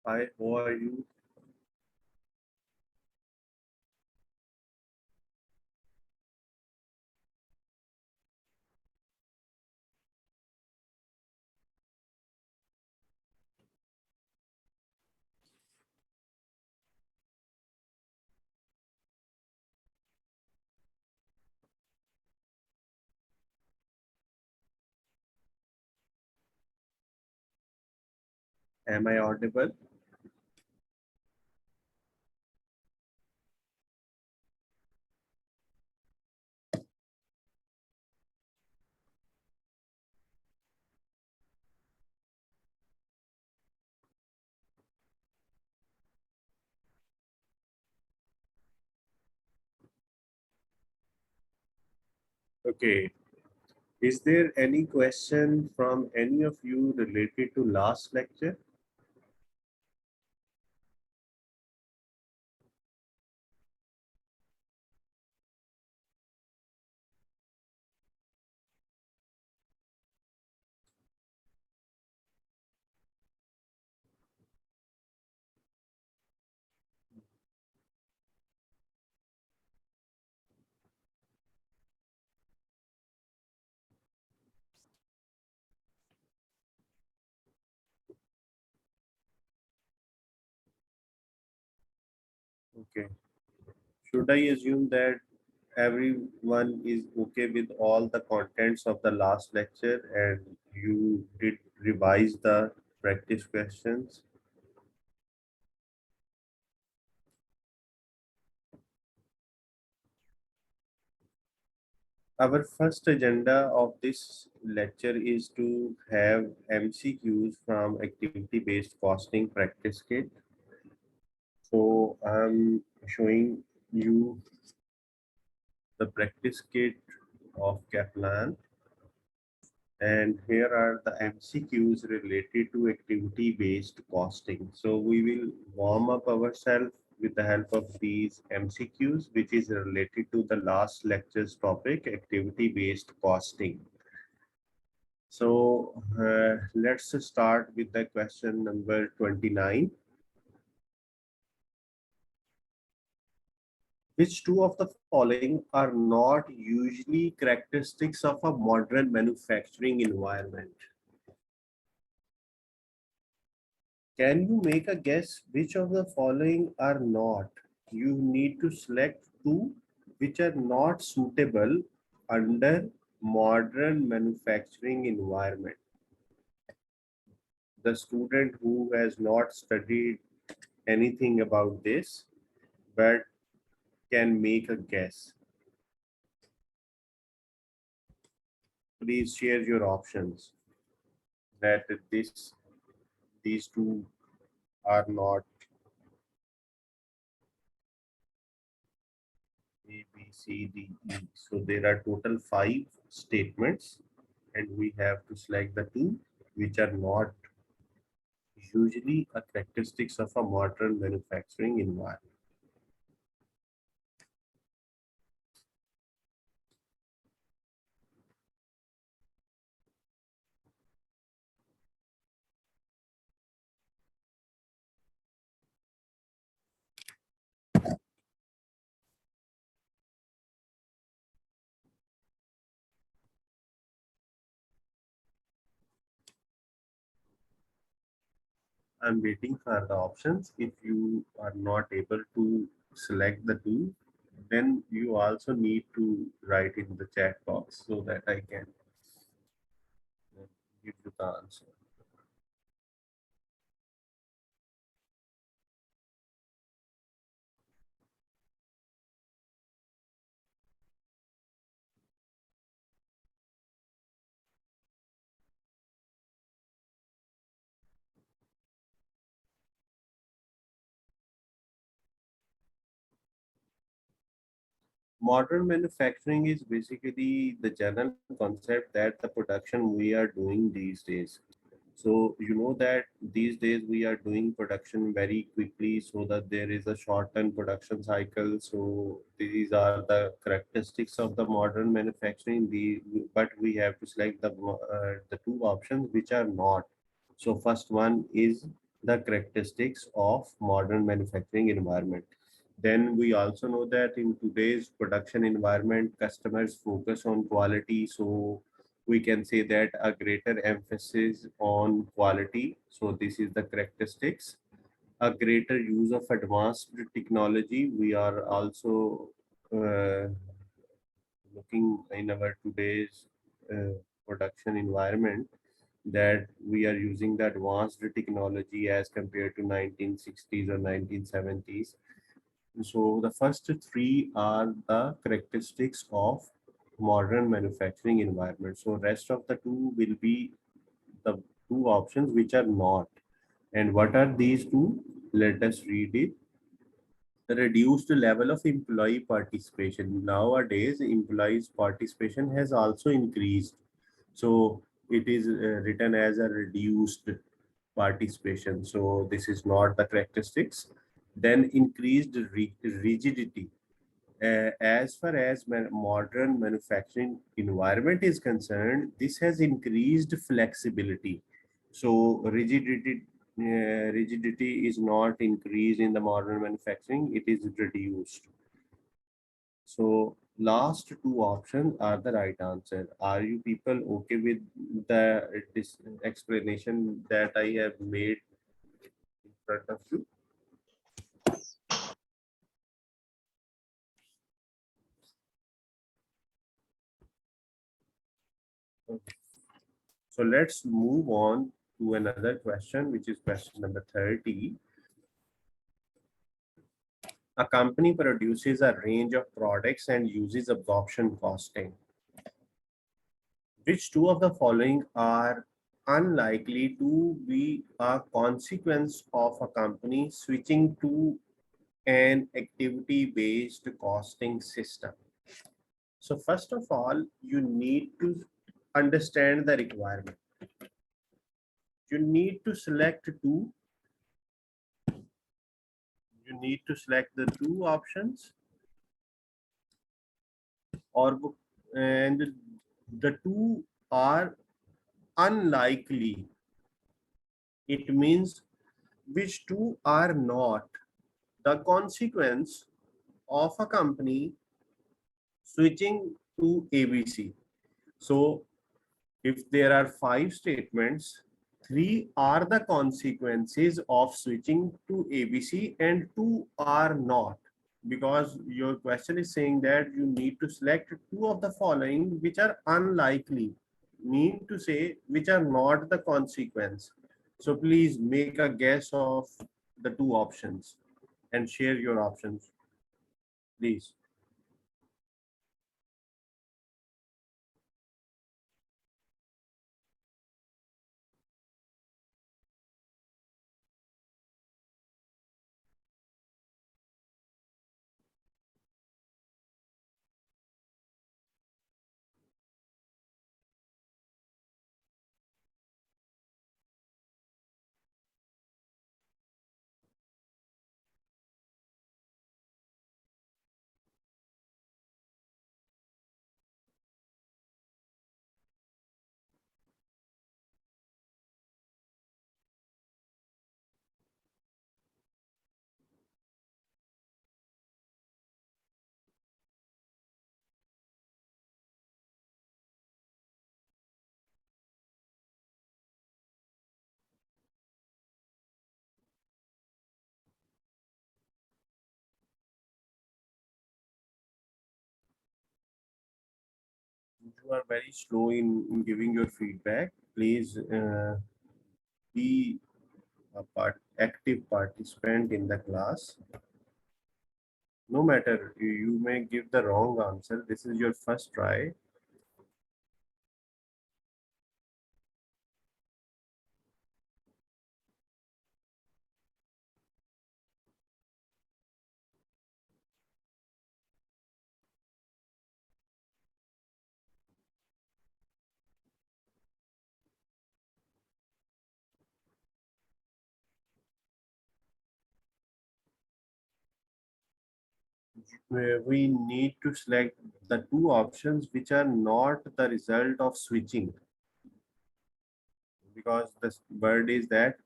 Hi, how are you? Am I audible? Okay. Is there any question from any of you related to last lecture? Okay. Should I assume that everyone is okay with all the contents of the last lecture and you did revise the practice questions? Our first agenda of this lecture is to have MCQs from activity-based costing practice kit. So I'm showing you the practice kit of Kaplan, and here are the MCQs related to activity-based costing. So we will warm up ourselves with the help of these MCQs, which is related to the last lecture's topic, activity-based costing. So let's start with the question number 29. Which two of the following are not usually characteristics of a modern manufacturing environment? Can you make a guess which of the following are not? You need to select two which are not suitable under modern manufacturing environment. The student who has not studied anything about this but can make a guess. Please share your options that these two are not A, B, C, D, E. So there are total 5 statements, and we have to select the two which are not usually a characteristics of a modern manufacturing environment. I'm waiting for the options. If you are not able to select the two, then you also need to write in the chat box so that I can give you the answer. Modern manufacturing is basically the general concept that the production we are doing these days. So you know that these days we are doing production very quickly so that there is a shortened production cycle. So these are the characteristics of the modern manufacturing. But we have to select the two options which are not. So first one is the characteristics of modern manufacturing environment. Then we also know that in today's production environment, customers focus on quality. So we can say that a greater emphasis on quality. So this is the characteristics. A greater use of advanced technology. We are also looking in our today's uh, production environment that we are using the advanced technology as compared to 1960s or 1970s. So the first three are the characteristics of modern manufacturing environment. So rest of the two will be the two options which are not. And what are these two? Let us read it. The reduced level of employee participation. Nowadays, employees participation has also increased. So it is written as a reduced participation. So this is not the characteristics. Then increased rigidity. As far as modern manufacturing environment is concerned, this has increased flexibility. So rigidity is not increased in the modern manufacturing; it is reduced. So last two options are the right answer. Are you people okay with the this explanation that I have made in front of you? Okay. So let's move on to another question, which is question number 30. A company produces a range of products and uses absorption costing. Which two of the following are unlikely to be a consequence of a company switching to an activity-based costing system? So first of all, you need to understand the requirement. You need to select two. You need to select the two options, or and the two are unlikely. It means which two are not the consequence of a company switching to ABC. So if there are five statements, three are the consequences of switching to ABC and two are not. Because your question is saying that you need to select two of the following which are unlikely, mean to say which are not the consequence. So please make a guess of the two options and share your options, please. You are very slow in giving your feedback. Please be a active participant in the class. No matter, you may give the wrong answer. This is your first try. We need to select the two options which are not the result of switching, because the word is that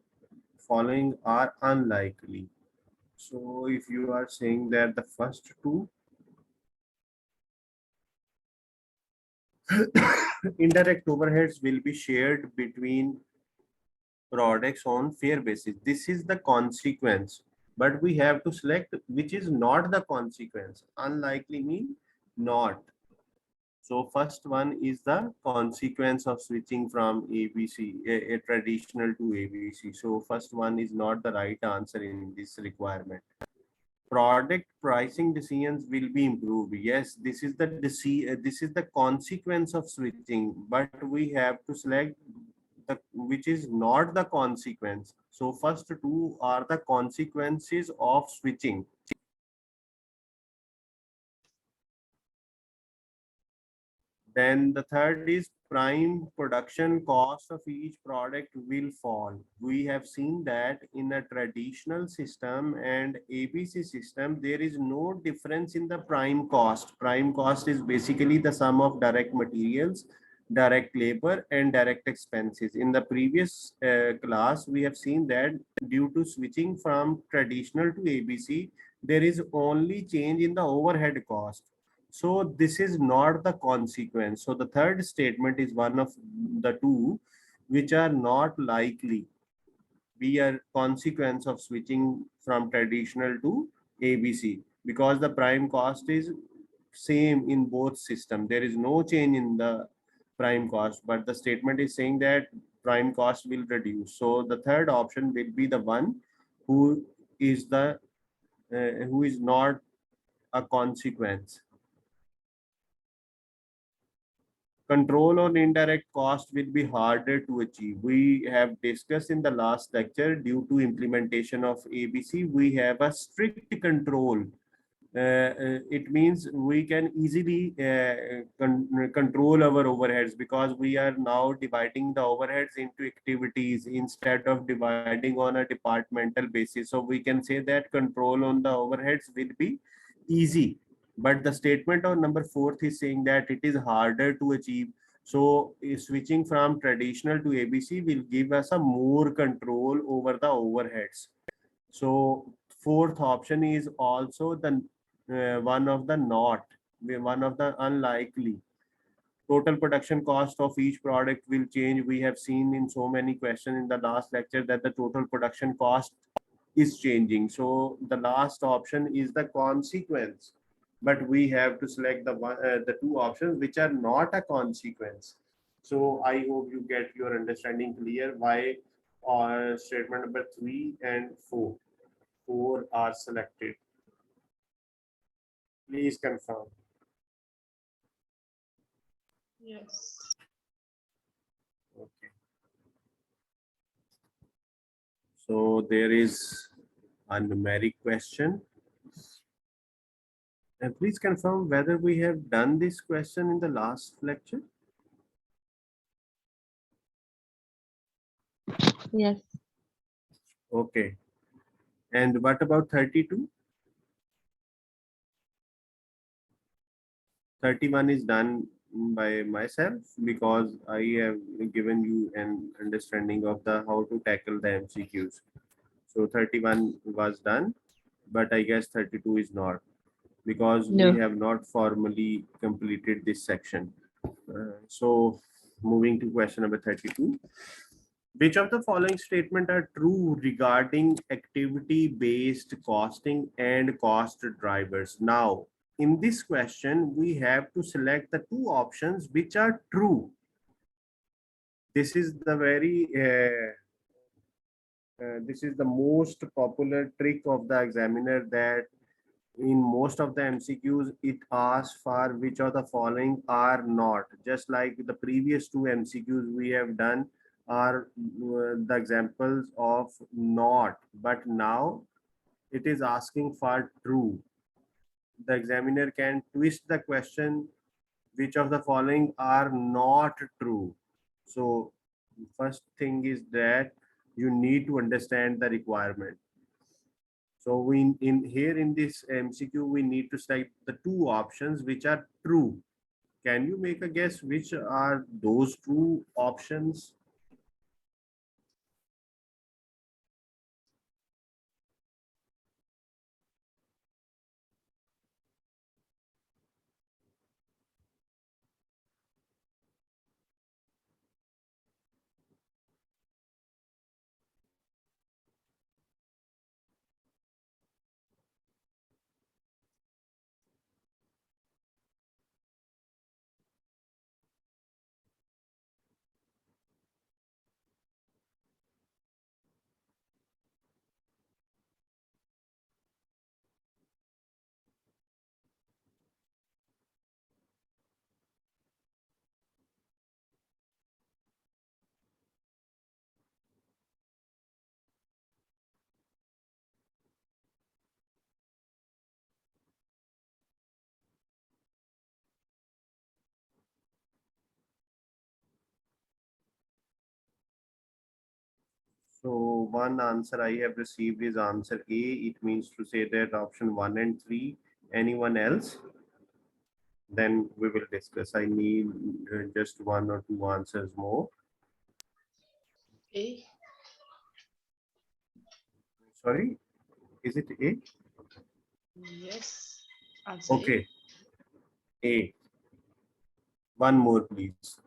following are unlikely? So if you are saying that the first two, indirect overheads will be shared between products on fair basis. This is the consequence, but we have to select which is not the consequence. Unlikely mean not. So first one is the consequence of switching from ABC, a traditional to ABC. So first one is not the right answer in this requirement. Product pricing decisions will be improved. Yes, this is the consequence of switching, but we have to select the which is not the consequence. So first two are the consequences of switching. Then the third is prime production cost of each product will fall. We have seen that in a traditional system and ABC system, there is no difference in the prime cost. Prime cost is basically the sum of direct materials, direct labor, and direct expenses. In the previous class, we have seen that due to switching from traditional to ABC, there is only change in the overhead cost. So this is not the consequence. So the third statement is one of the two which are not likely be a consequence of switching from traditional to ABC, because the prime cost is same in both system. There is no change in the prime cost, but the statement is saying that prime cost will reduce. So the third option will be the one who is the who is not a consequence. Control on indirect cost will be harder to achieve. We have discussed in the last lecture, due to implementation of ABC, we have a strict control. It means we can easily control our overheads, because we are now dividing the overheads into activities instead of dividing on a departmental basis. So we can say that control on the overheads will be easy, but the statement on number fourth is saying that it is harder to achieve. So switching from traditional to ABC will give us a more control over the overheads. So fourth option is also the one of the not, one of the unlikely. Total production cost of each product will change. We have seen in so many questions in the last lecture that the total production cost is changing. So the last option is the consequence, but we have to select the two options which are not a consequence. So I hope you get your understanding clear why statement number 3 and 4 are selected. Please confirm. Yes. Okay. So there is a numeric question. And please confirm whether we have done this question in the last lecture. Yes. Okay. And what about 32? 31 is done by myself, because I have given you an understanding of the how to tackle the MCQs. So 31 was done, but I guess 32 is not, because we No. have not formally completed this section. So moving to question number 32. Which of the following statement are true regarding activity-based costing and cost drivers? Now, in this question, we have to select the two options which are true. This is the this is the most popular trick of the examiner, that in most of the MCQs, it asks for which of the following are not. Just like the previous two MCQs we have done are the examples of not, but now it is asking for true. The examiner can twist the question, which of the following are not true. So first thing is that you need to understand the requirement. So we in here in this MCQ, we need to select the two options which are true. Can you make a guess which are those two options? So one answer I have received is answer A. It means to say that option 1 and 3. Anyone else? Then we will discuss. I need just one or two answers more. A. Sorry, is it A? Yes. Answer A. Okay, A. One more, please.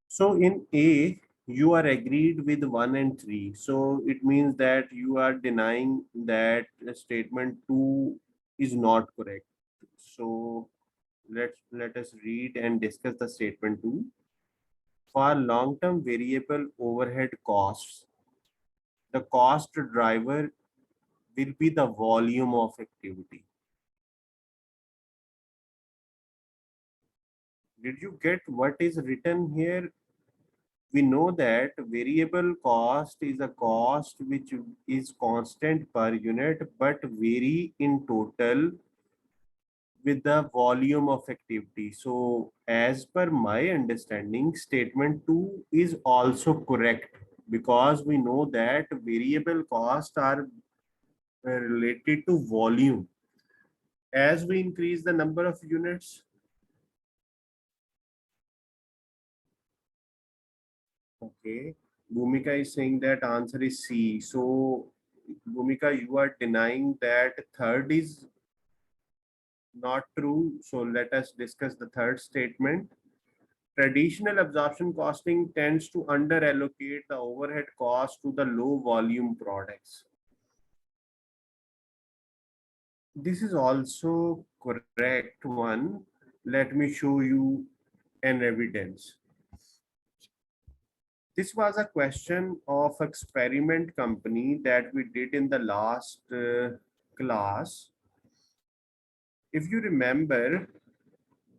So in A, you are agreed with 1 and 3. So it means that you are denying that statement 2 is not correct. So let us read and discuss the statement 2. For long-term variable overhead costs, the cost driver will be the volume of activity. Did you get what is written here? We know that variable cost is a cost which is constant per unit but vary in total with the volume of activity. So as per my understanding, statement 2 is also correct because we know that variable costs are related to volume. As we increase the number of units, okay, Bhumika is saying that answer is C. So Bhumika, you are denying that third is not true. So let us discuss the third statement. Traditional absorption costing tends to under allocate the overhead cost to the low volume products. This is also correct one. Let me show you an evidence. This was a question of experiment company that we did in the last class. If you remember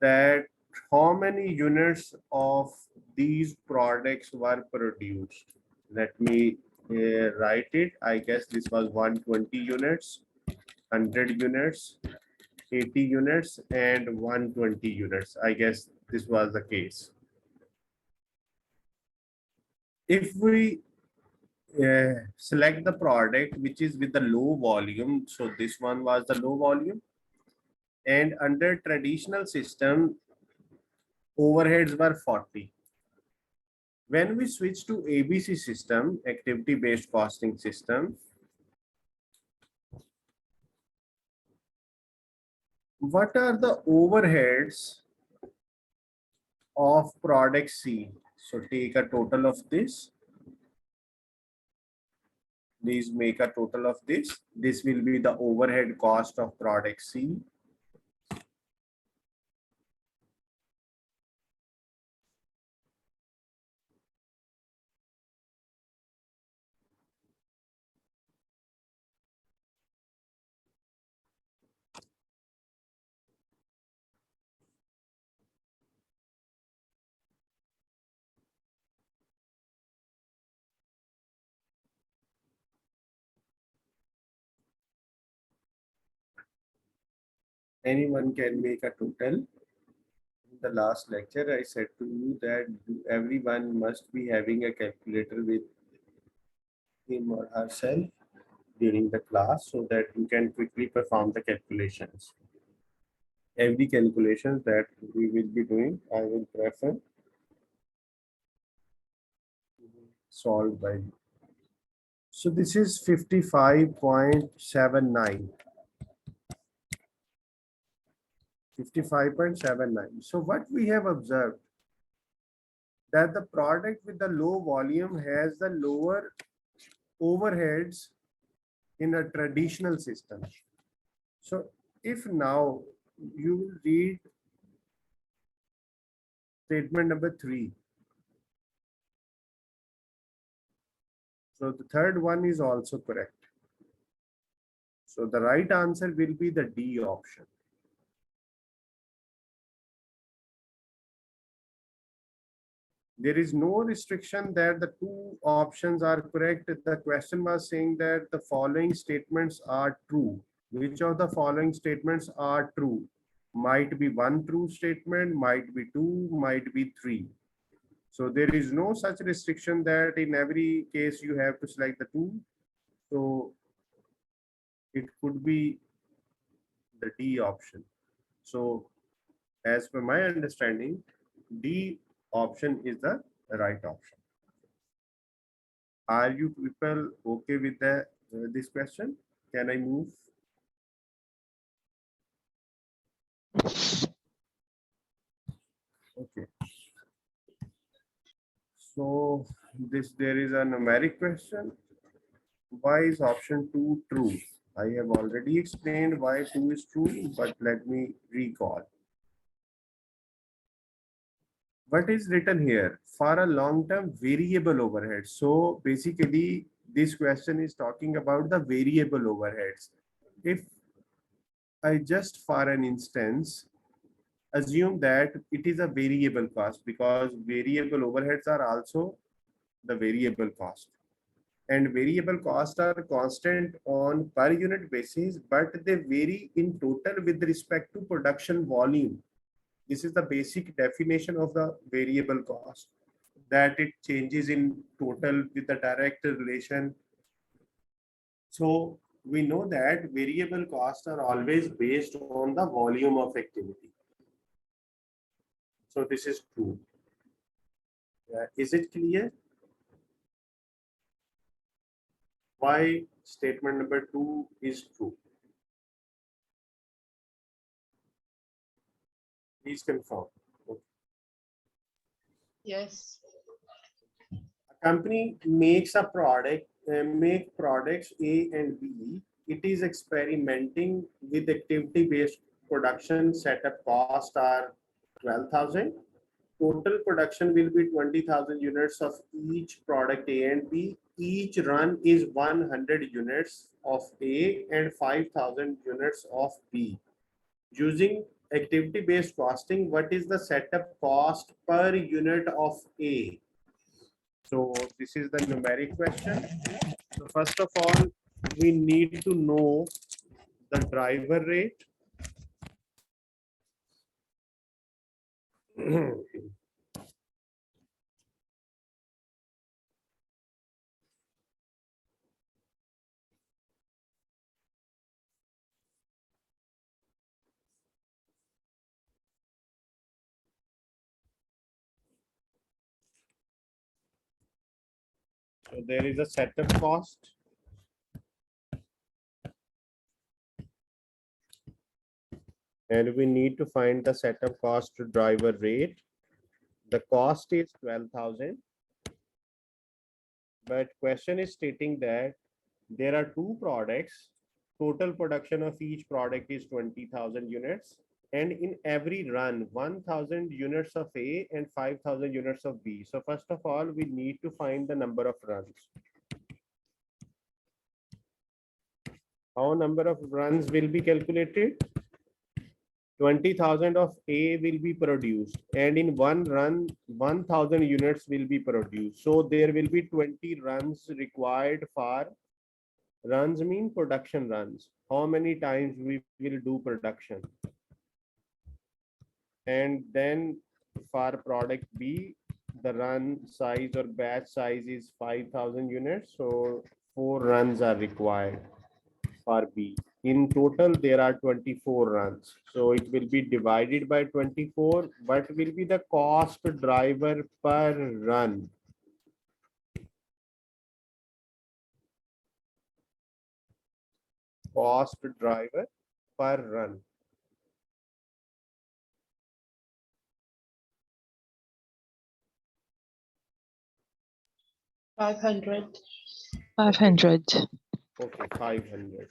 that how many units of these products were produced. Let me write it. I guess this was 120 units, 100 units, 80 units, and 120 units. I guess this was the case. If we select the product which is with the low volume, so this one was the low volume, and under traditional system, overheads were 40. When we switch to ABC system, activity based costing system, what are the overheads of product C? So take a total of this. Please make a total of this. This will be the overhead cost of product C. Anyone can make a total. In the last lecture, I said to you that everyone must be having a calculator with him or herself during the class so that you can quickly perform the calculations. Every calculation that we will be doing, I will prefer solved by you. So this is 55.79. 55.79. So what we have observed that the product with the low volume has the lower overheads in a traditional system. So if now you will read statement number 3. So the third one is also correct. So the right answer will be the D option. There is no restriction that the two options are correct. The question was saying that the following statements are true. Which of the following statements are true? Might be one true statement, might be two, might be three. So there is no such restriction that in every case you have to select the two. So it could be the D option. So as per my understanding, D option is the right option. Are you people okay with this question? Can I move? Okay. So there is a numeric question. Why is option 2 true? I have already explained why 2 is true, but let me recall. What is written here? For a long-term variable overhead. So basically, this question is talking about the variable overheads. If I just for an instance assume that it is a variable cost, because variable overheads are also the variable cost, and variable costs are constant on per unit basis, but they vary in total with respect to production volume. This is the basic definition of the variable cost, that it changes in total with the direct relation. So we know that variable costs are always based on the volume of activity. So this is true. Is it clear? Why statement number 2 is true? Please confirm. Okay. Yes. A company makes a product, make products A and B. It is experimenting with activity-based production. Setup cost are 12,000. Total production will be 20,000 units of each product A and B. Each run is 100 units of A and 5,000 units of B. Using activity-based costing, what is the setup cost per unit of A? So this is the numeric question. So first of all, we need to know the driver rate. So there is a setup cost. And we need to find the setup cost to driver rate. The cost is 12,000. But question is stating that there are two products. Total production of each product is 20,000 units. And in every run, 1,000 units of A and 5,000 units of B. So first of all, we need to find the number of runs. How number of runs will be calculated? 20,000 of A will be produced, and in one run, 1,000 units will be produced. So there will be 20 runs required for, runs mean production runs. How many times we will do production? And then for product B, the run size or batch size is 5,000 units. So 4 runs are required for B. In total, there are 24 runs. So it will be divided by 24. What will be the cost driver per run? Cost driver per run. $500. 500. Okay, 500.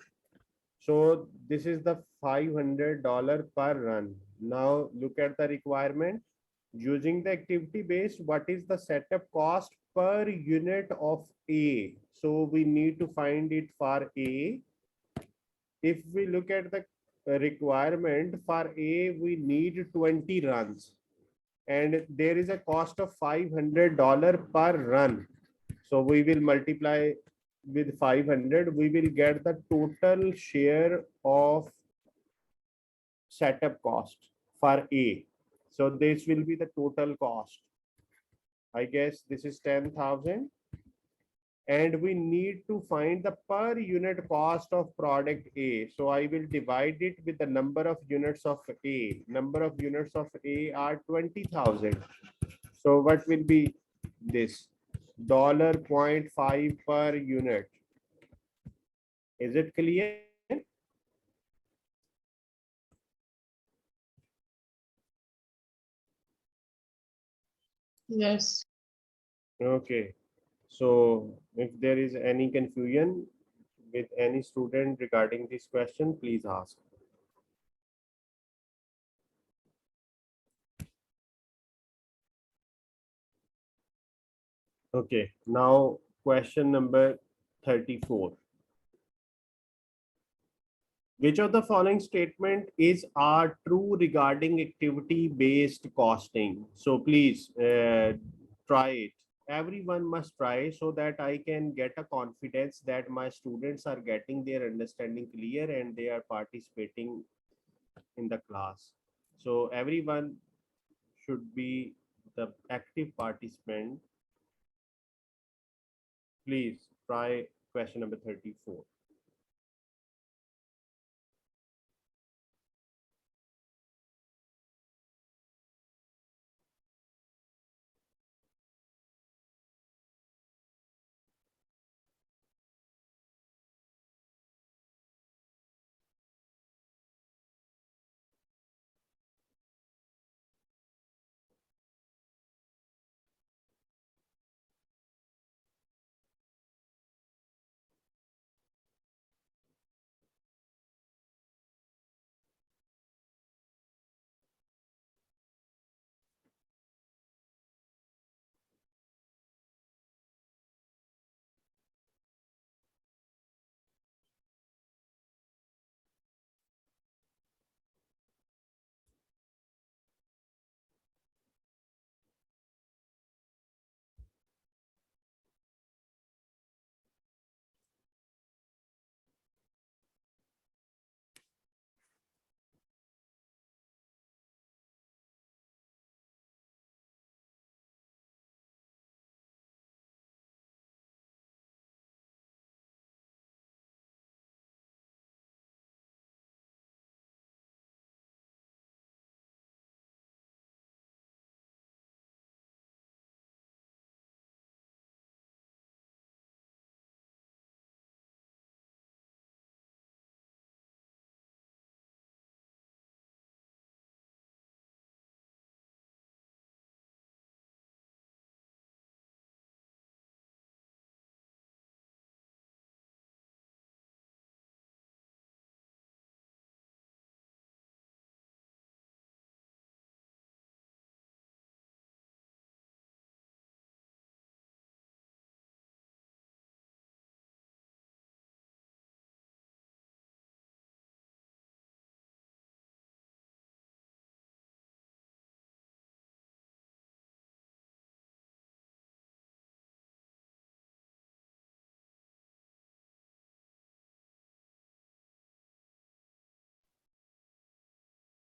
So this is the $500 per run. Now look at the requirement. Using the activity base, what is the setup cost per unit of A? So we need to find it for A. if we look at the requirement for A, we need 20 runs and there is a cost of $500 per run. So we will multiply with 500, we will get the total share of setup cost for A. So this will be the total cost. I guess this is 10,000. And we need to find the per unit cost of product A. So I will divide it with the number of units of A. Number of units of A are 20,000. So what will be this? $0.5 per unit. Is it clear? Yes. Okay. So if there is any confusion with any student regarding this question, please ask. Okay, now question number 34. Which of the following statement is are true regarding activity based costing? So please try it. Everyone must try so that I can get a confidence that my students are getting their understanding clear and they are participating in the class. So everyone should be the active participant. Please try question number 34.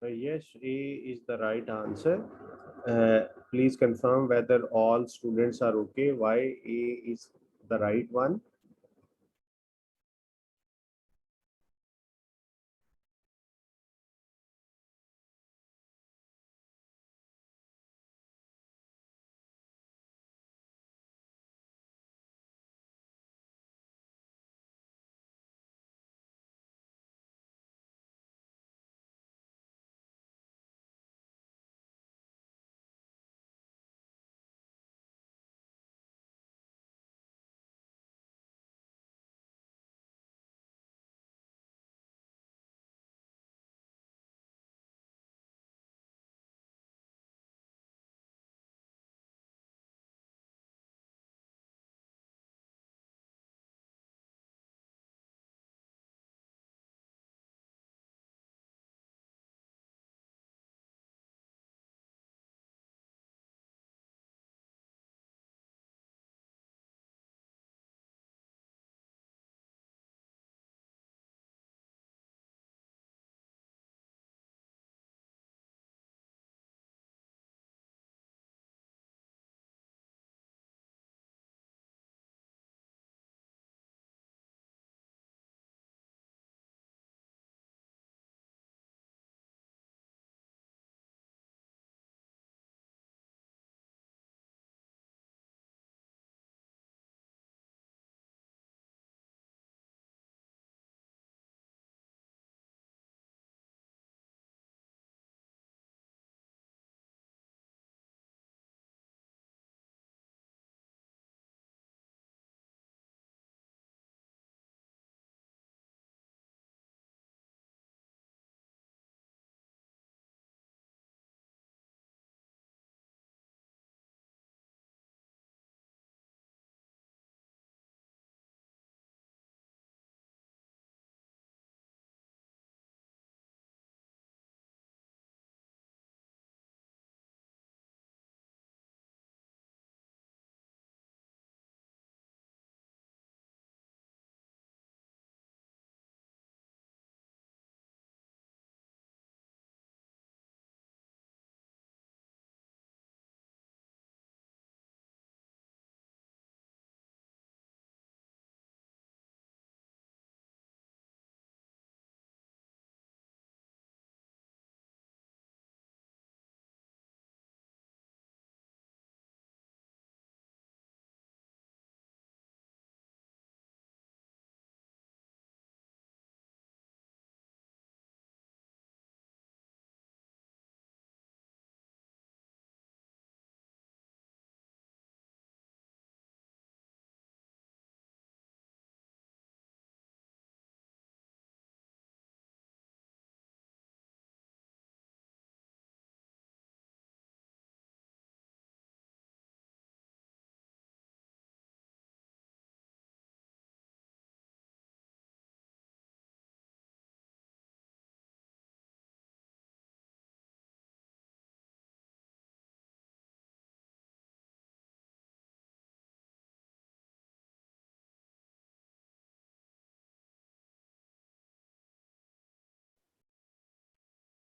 Yes, A is the right answer. Please confirm whether all students are okay. Why A is the right one?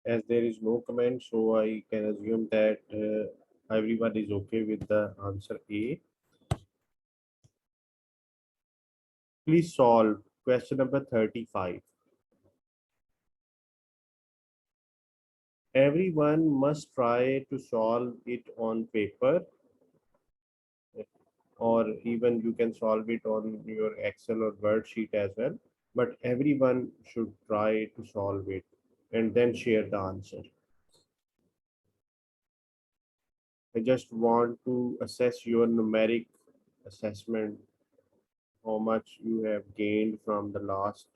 As there is no comment, so I can assume that everyone is okay with the answer A. Please solve question number 35. Everyone must try to solve it on paper, or even you can solve it on your Excel or Word sheet as well. But everyone should try to solve it and then share the answer. I just want to assess your numeric assessment, how much you have gained from the last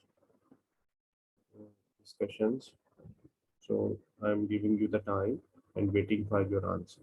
discussions. So I'm giving you the time and waiting for your answer.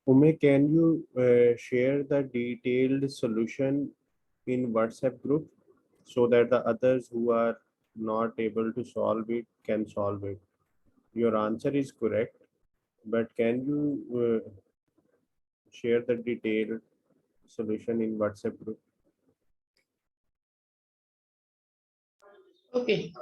Ume, can you share the detailed solution in WhatsApp group so that the others who are not able to solve it can solve it? Your answer is correct, but can you share the detailed solution in WhatsApp group? Okay.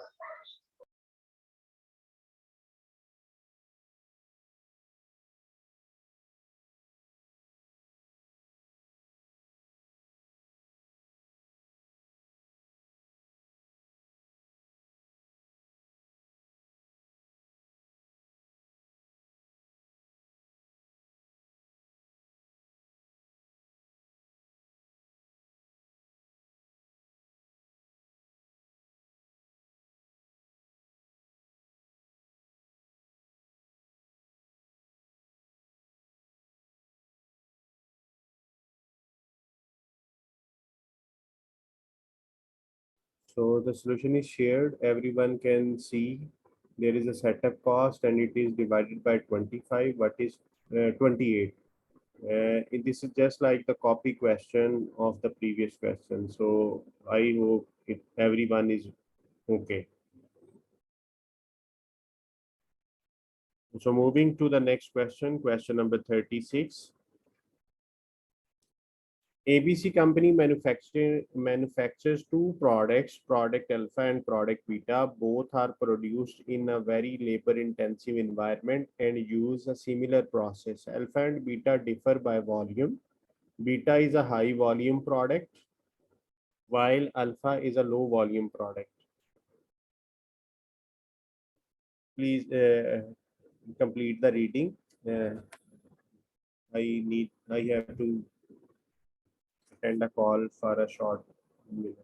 So the solution is shared. Everyone can see there is a setup cost and it is divided by 25. What is 28? This is just like the copy question of the previous question. So I hope everyone is okay. So moving to the next question, question number 36. ABC company manufactures two products, product alpha and product beta. Both are produced in a very labor intensive environment and use a similar process. Alpha and beta differ by volume. Beta is a high volume product while alpha is a low volume product. Please complete the reading. I have to attend a call for a short minute.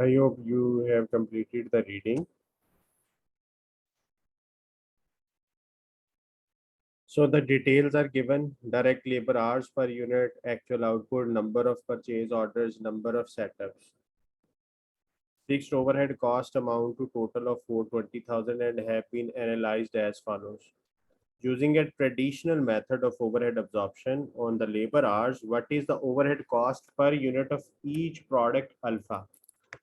I hope you have completed the reading. So the details are given: direct labor hours per unit, actual output, number of purchase orders, number of setups. Fixed overhead cost amount to total of 420,000 and have been analyzed as follows. Using a traditional method of overhead absorption on the labor hours, what is the overhead cost per unit of each product alpha?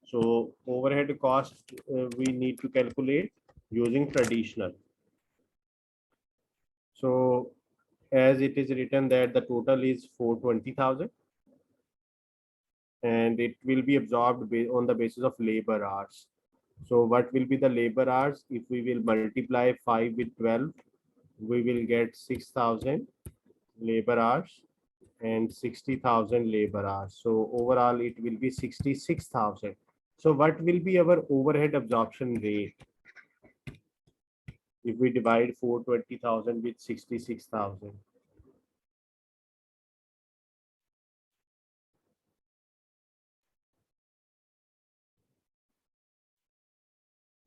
So overhead cost we need to calculate using traditional. So as it is written that the total is 420,000 and it will be absorbed on the basis of labor hours. So what will be the labor hours? If we will multiply 5 with 12, we will get 6,000 labor hours and 60,000 labor hours. So overall it will be 66,000. So what will be our overhead absorption rate if we divide 420,000 with 66,000?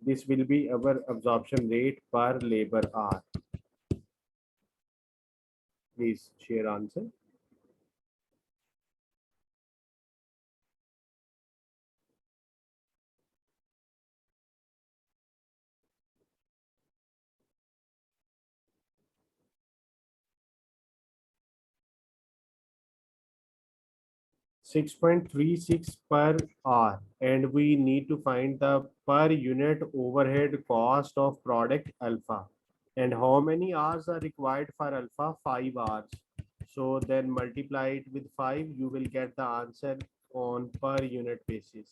This will be our absorption rate per labor hour. Please share answer. 6.36 per hour, and we need to find the per unit overhead cost of product alpha. And how many hours are required for alpha? 5 hours. So then multiply it with 5, you will get the answer on per unit basis.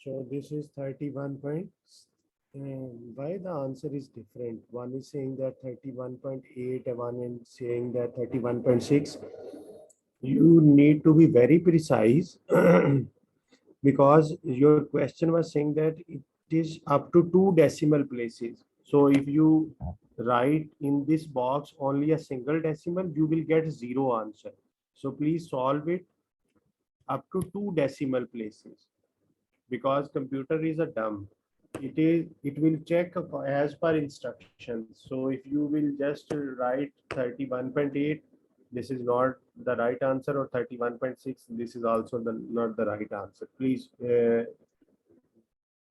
So this is 31 point. And why the answer is different? One is saying that 31.8, one is saying that 31.6. You need to be very precise because your question was saying that it is up to 2 decimal places. So if you write in this box only a single decimal, you will get zero answer. So please solve it up to 2 decimal places, because computer is a dumb. It will check as per instructions. So if you will just write 31.8, this is not the right answer, or 31.6, this is also not the right answer. Please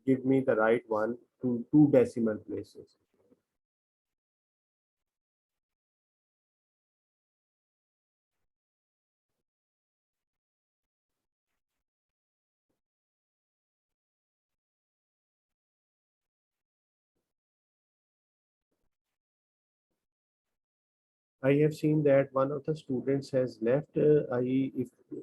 give me the right one to 2 decimal places. I have seen that one of the students has left. I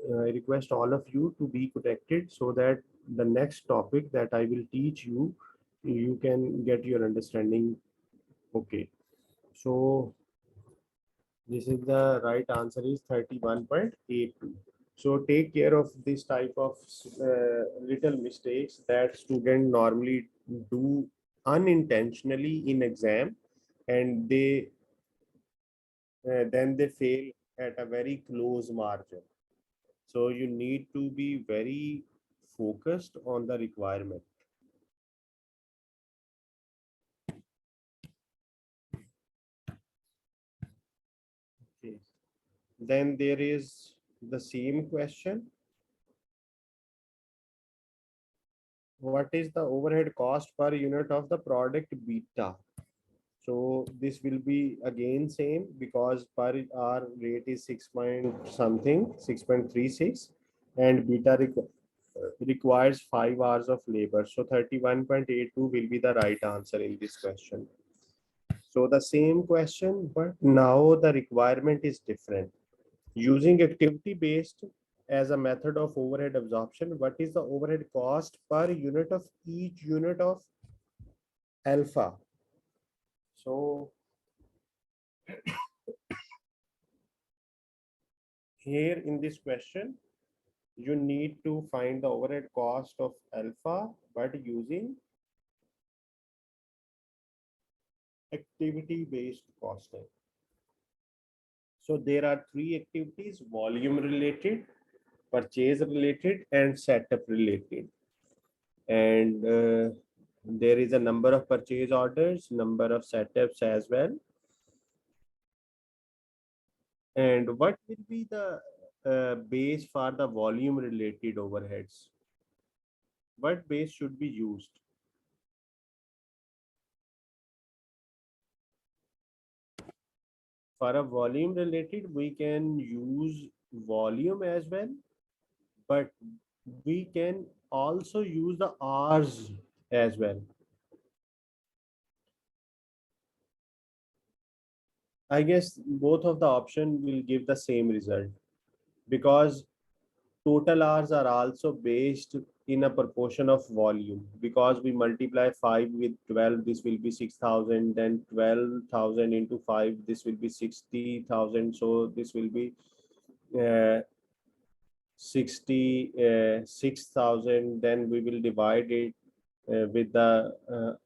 request all of you to be connected so that the next topic that I will teach you, you can get your understanding. Okay. So this is the right answer is 31.82. So take care of this type of little mistakes that student normally do unintentionally in exam, and then they fail at a very close margin. So you need to be very focused on the requirement. Okay. Then there is the same question. what is the overhead cost per unit of the product beta? So this will be again same because per hour rate is 6 point something 6.36 and beta requires 5 hours of labor. So 31.82 will be the right answer in this question. So the same question, but now the requirement is different. Using activity based as a method of overhead absorption, what is the overhead cost per unit of each unit of alpha? So here in this question, you need to find the overhead cost of alpha, but using activity based costing. So there are three activities: volume related, purchase related, and setup related. And there is a number of purchase orders, number of setups as well. And what will be the base for the volume related overheads? What base should be used? For a volume related, we can use volume as well, but we can also use the hours as well. I guess both of the option will give the same result because total hours are also based in a proportion of volume. Because we multiply 5 with 12, this will be 6,000, then 12,000 into 5, this will be 60,000. So this will be 66,000. Then we will divide it with the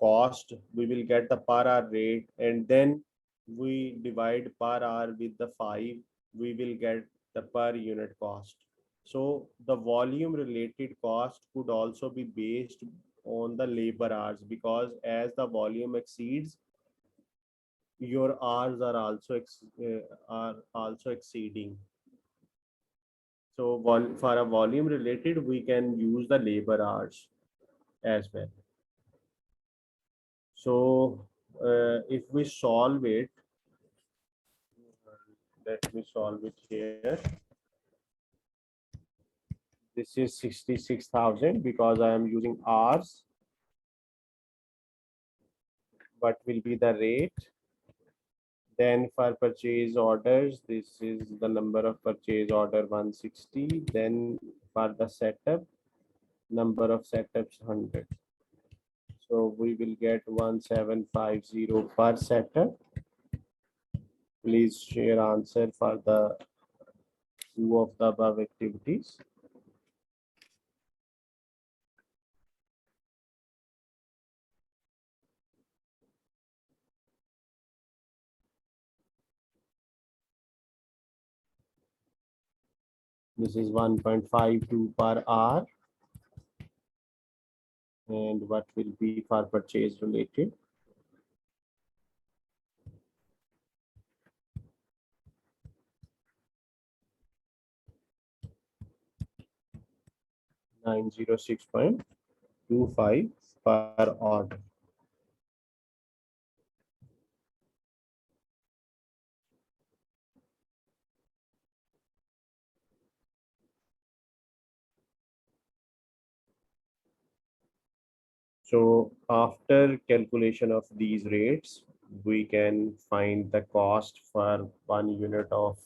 cost. We will get the per hour rate, and then we divide per hour with the 5. We will get the per unit cost. So the volume related cost could also be based on the labor hours, because as the volume exceeds, your hours are also exceeding. So for a volume related, we can use the labor hours as well. So if we solve it, let me solve it here. This is 66,000 because I am using hours. What will be the rate? Then for purchase orders, this is the number of purchase order 160. Then for the setup, number of setups 100. So we will get 1750 per setup. Please share answer for the two of the above activities. This is 1.52 per hour. And what will be for purchase related? $906.25 per order. So after calculation of these rates, we can find the cost for 1 unit of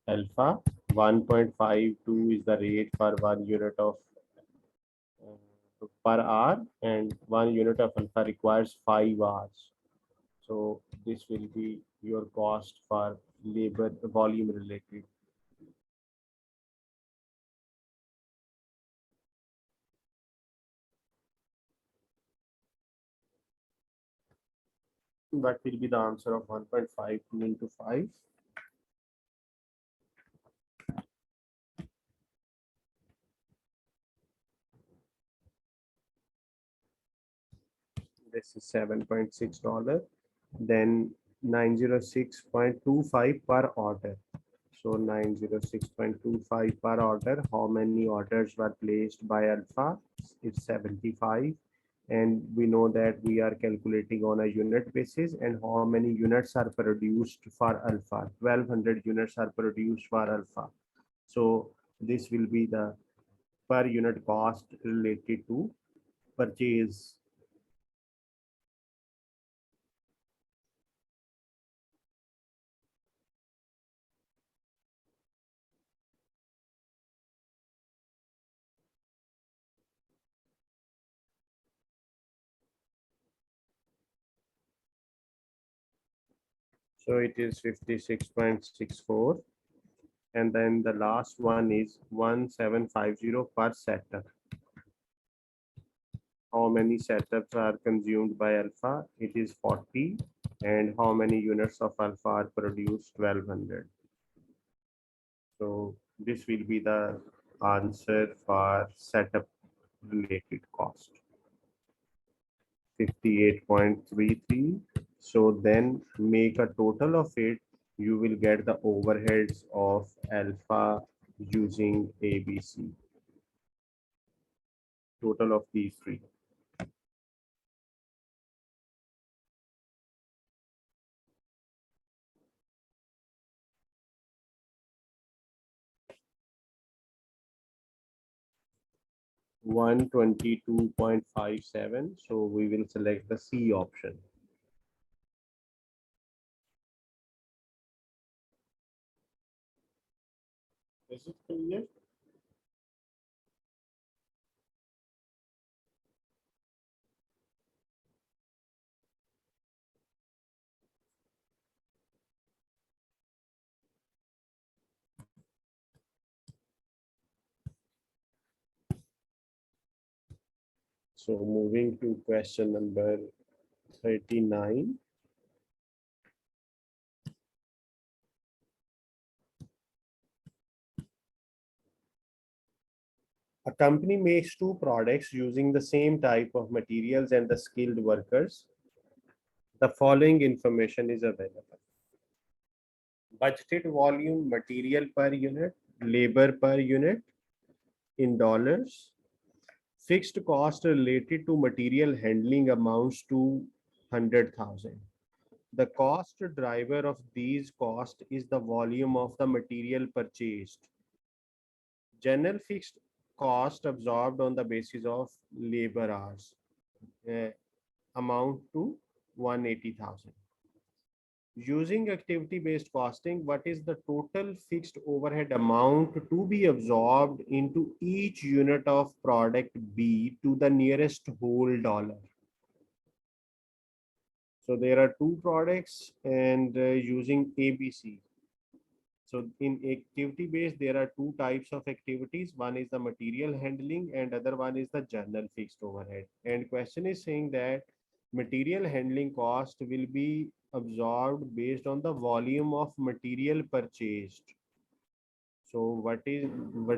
alpha. 1.52 is the rate for 1 unit of per hour, and 1 unit of alpha requires 5 hours. So this will be your cost for labor volume related. What will be the answer of 1.52 into 5? This is $7.6. Then 906.25 per order. So 906.25 per order. How many orders were placed by Alpha? It's 75. And we know that we are calculating on a unit basis, and how many units are produced for Alpha. 1200 units are produced for Alpha. So this will be the per unit cost related to purchase. So it is 56.64. And then the last one is 1750 per setup. How many setups are consumed by Alpha? It is 40. And how many units of Alpha are produced? 1200. So this will be the answer for setup related cost. 58.33. So then make a total of it. You will get the overheads of Alpha using ABC. Total of these three. $122.57. So we will select the C option. Is it clear? So moving to question number 39. A company makes two products using the same type of materials and the skilled workers. The following information is available. Budgeted volume, material per unit, labor per unit in dollars. Fixed cost related to material handling amounts to 100,000. The cost driver of these costs is the volume of the material purchased. General fixed cost absorbed on the basis of labor hours amount to 180,000. Using activity-based costing, what is the total fixed overhead amount to be absorbed into each unit of product B to the nearest whole dollar? So there are two products and using ABC. So in activity based, there are two types of activities. One is the material handling and other one is the general fixed overhead. And question is saying that material handling cost will be absorbed based on the volume of material purchased. So what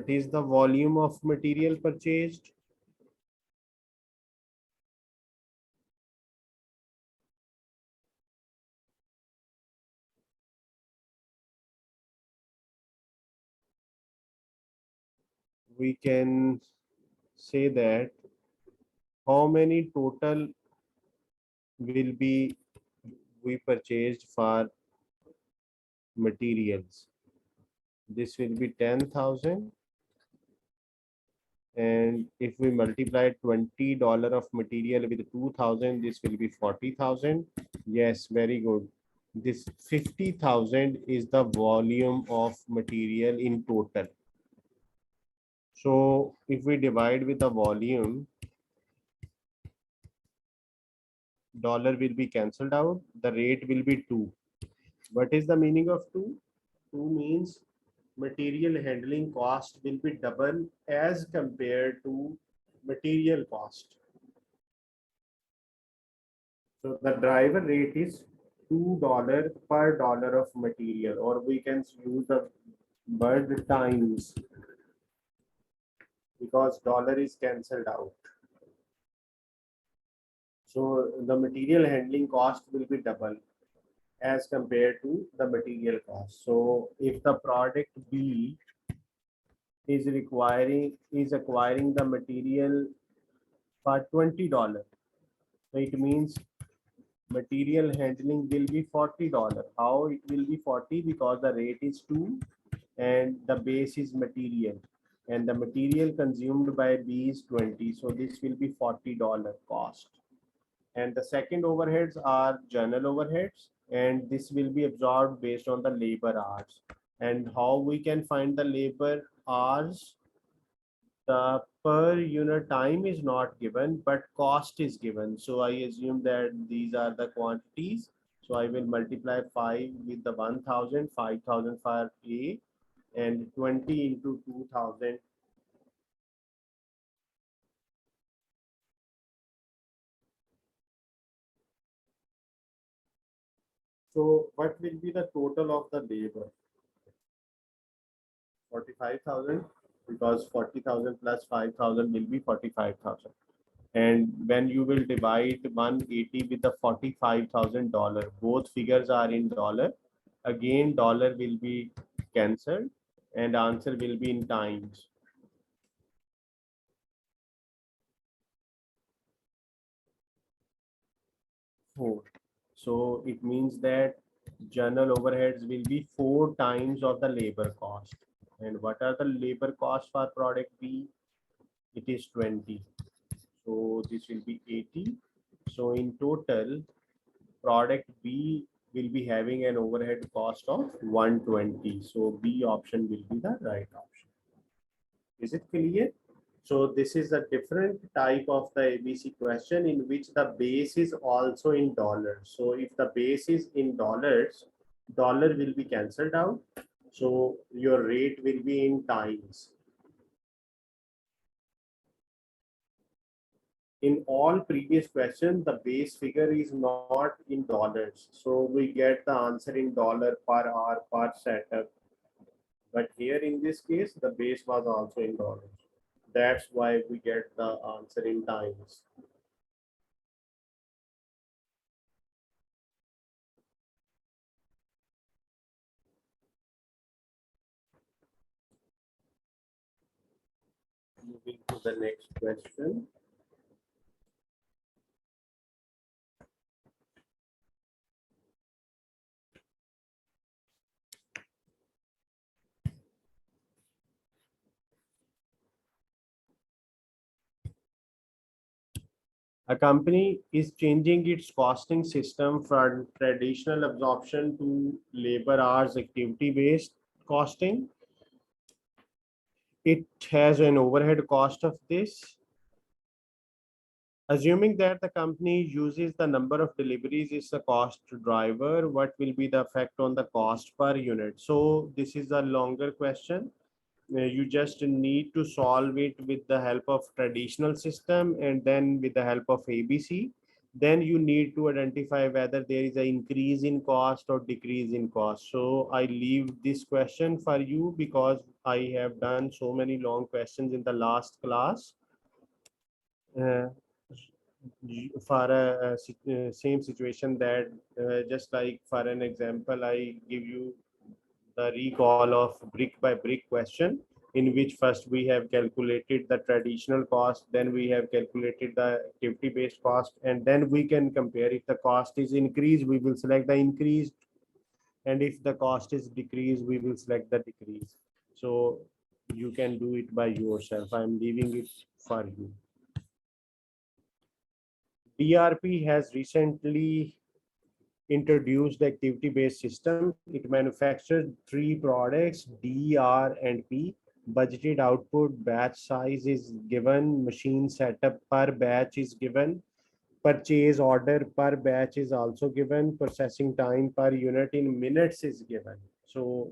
is the volume of material purchased? We can say that how many total will be we purchased for materials. This will be 10,000. And if we multiply $20 of material with 2,000, this will be 40,000. Yes, very good. This 50,000 is the volume of material in total. So if we divide with the volume, dollar will be cancelled out. The rate will be 2. What is the meaning of 2? 2 means material handling cost will be double as compared to material cost. So the driver rate is $2 per dollar of material, or we can use the word times because dollar is cancelled out. So the material handling cost will be double. as compared to the material cost. So if the product B is acquiring the material for $20, so it means material handling will be $40. How it will be 40? Because the rate is 2 and the base is material, and the material consumed by B is 20. So this will be $40 cost. And the second overheads are general overheads, and this will be absorbed based on the labor hours. And how we can find the labor hours? The per unit time is not given, but cost is given. So I assume that these are the quantities. So I will multiply 5 with the 1000, 5000 for A, and 20 into 2000. So what will be the total of the labor? 45,000, because 40,000 plus 5,000 will be 45,000. And when you will divide 180 with the $45,000, both figures are in dollar. Again, dollar will be cancelled and answer will be in times. Four. So it means that general overheads will be 4 times of the labor cost. And what are the labor costs for product B? It is 20. So this will be 80. So in total, product B will be having an overhead cost of 120. So B option will be the right option. Is it clear? So this is a different type of the ABC question in which the base is also in dollars. So if the base is in dollars, dollar will be cancelled out. So your rate will be in times. In all previous questions, the base figure is not in dollars. So we get the answer in dollar per hour per setup. But here in this case, the base was also in dollars. That's why we get the answer in times. Moving to the next question. A company is changing its costing system from traditional absorption to labor hours activity based costing. It has an overhead cost of this. Assuming that the company uses the number of deliveries is the cost driver, what will be the effect on the cost per unit? So this is a longer question. You just need to solve it with the help of traditional system and then with the help of ABC. Then you need to identify whether there is an increase in cost or decrease in cost. So I leave this question for you because I have done so many long questions in the last class. Uh, for a same situation that just like for an example, I give you the recall of brick by brick question in which first we have calculated the traditional cost, then we have calculated the activity based cost, and then we can compare. If the cost is increased, we will select the increased, and if the cost is decreased, we will select the decrease. So you can do it by yourself. I'm leaving it for you. DRP has recently introduced the activity-based system. It manufactures 3 products, D, R, and P. Budgeted output, batch size is given, machine setup per batch is given, purchase order per batch is also given, processing time per unit in minutes is given. So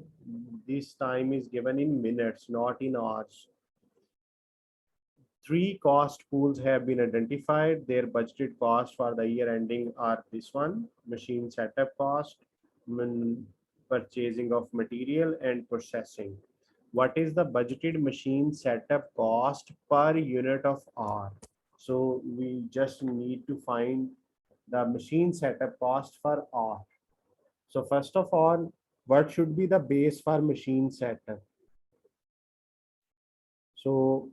this time is given in minutes, not in hours. 3 cost pools have been identified. Their budgeted cost for the year ending are this one: machine setup cost, purchasing of material, and processing. What is the budgeted machine setup cost per unit of hour? So we just need to find the machine setup cost per hour. So first of all, what should be the base for machine setup? So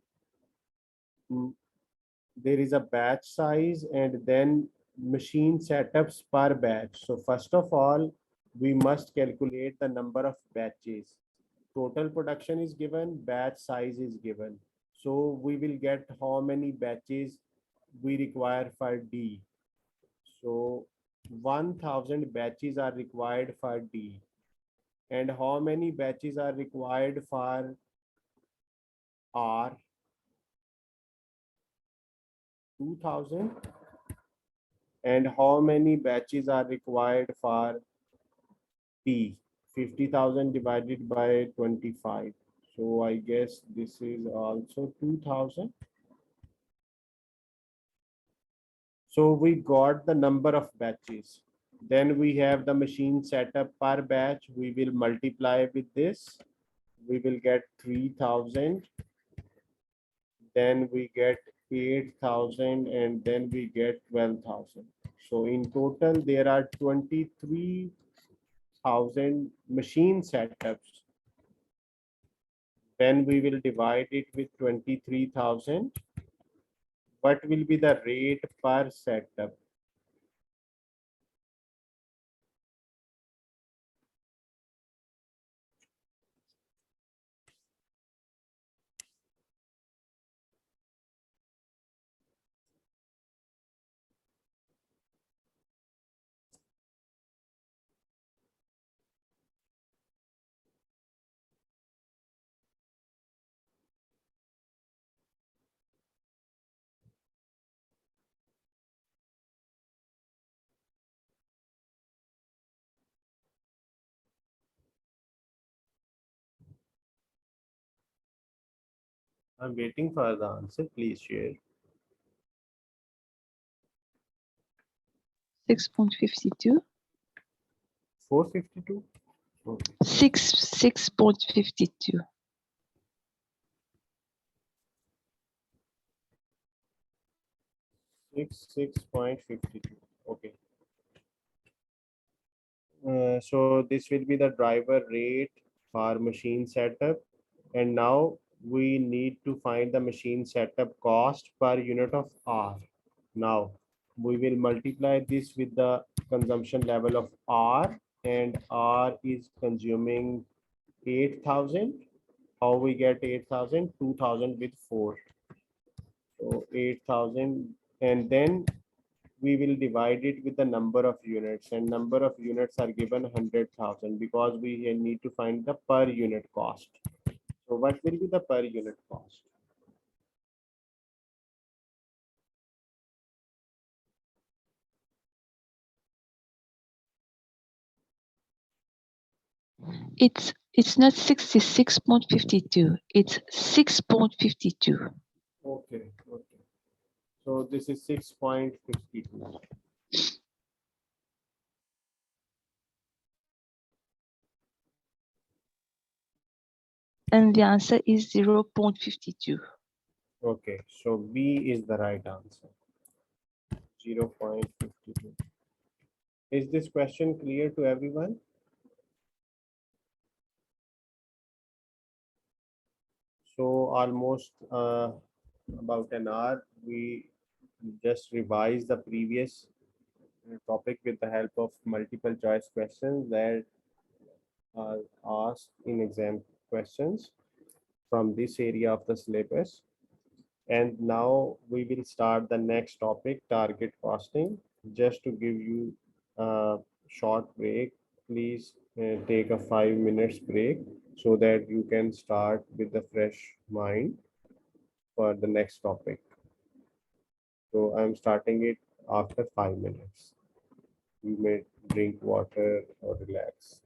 mm, there is a batch size and then machine setups per batch. So first of all, we must calculate the number of batches. Total production is given, batch size is given. So we will get how many batches we require for D. So 1000 batches are required for D. And how many batches are required for R? 2000. And how many batches are required for P? 50,000 divided by 25. So I guess this is also 2000. So we got the number of batches. Then we have the machine setup per batch. We will multiply with this. We will get 3000. Then we get 8,000 and then we get 12,000. So in total, there are 23,000 machine setups. Then we will divide it with 23,000. What will be the rate per setup? I'm waiting for the answer. Please share. 6.52. 452. Okay. 6.52. 6.52. Okay. So this will be the driver rate for machine setup. And now we need to find the machine setup cost per unit of R. Now we will multiply this with the consumption level of R, and R is consuming 8,000. How we get 8,000? 2,000 with 4. So 8,000, and then we will divide it with the number of units, and number of units are given 100,000 because we need to find the per unit cost. So what will be the per unit cost? It's not 66.52. It's 6.52. Okay, okay. So this is 6.52. And the answer is 0.52. Okay, so B is the right answer. 0.52. Is this question clear to everyone? So almost about an hour, we just revised the previous topic with the help of multiple choice questions that are asked in exam questions from this area of the syllabus. And now we will start the next topic, target costing. Just to give you a short break, please take a 5 minutes break so that you can start with the fresh mind for the next topic. So I'm starting it after 5 minutes. You may drink water or relax.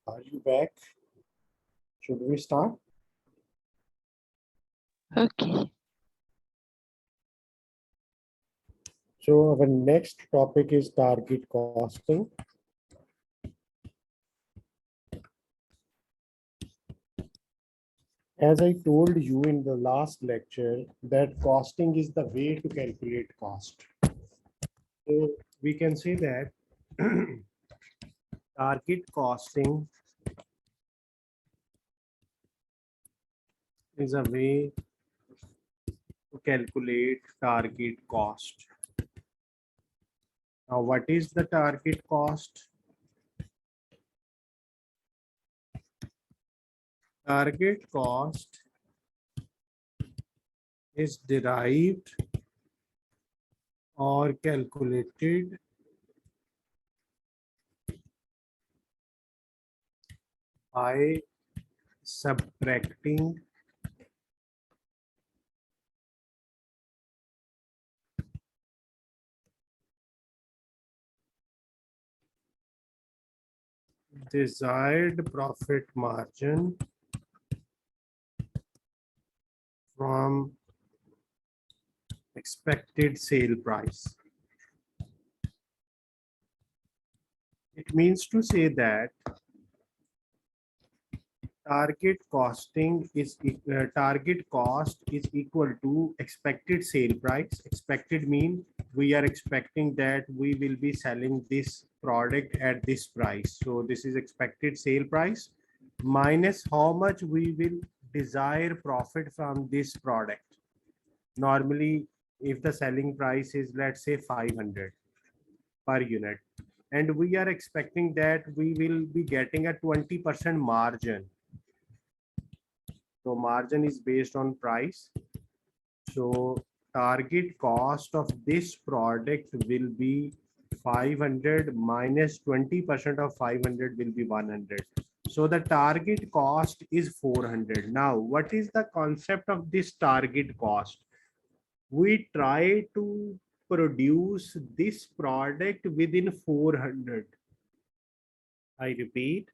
Are you back? Should we start? Okay. So our next topic is target costing. As I told you in the last lecture, that costing is the way to calculate cost. So we can say that target costing is a way to calculate target cost. Now, what is the target cost? Target cost is derived or calculated by subtracting desired profit margin from expected sale price. It means to say that target cost is equal to expected sale price. Expected mean we are expecting that we will be selling this product at this price. So this is expected sale price minus how much we will desire profit from this product. Normally, if the selling price is, let's say, 500 per unit, and we are expecting that we will be getting a 20% margin. So margin is based on price. So target cost of this product will be 500 minus 20% of 500 will be 100. So the target cost is 400. Now, what is the concept of this target cost? We try to produce this product within 400. I repeat,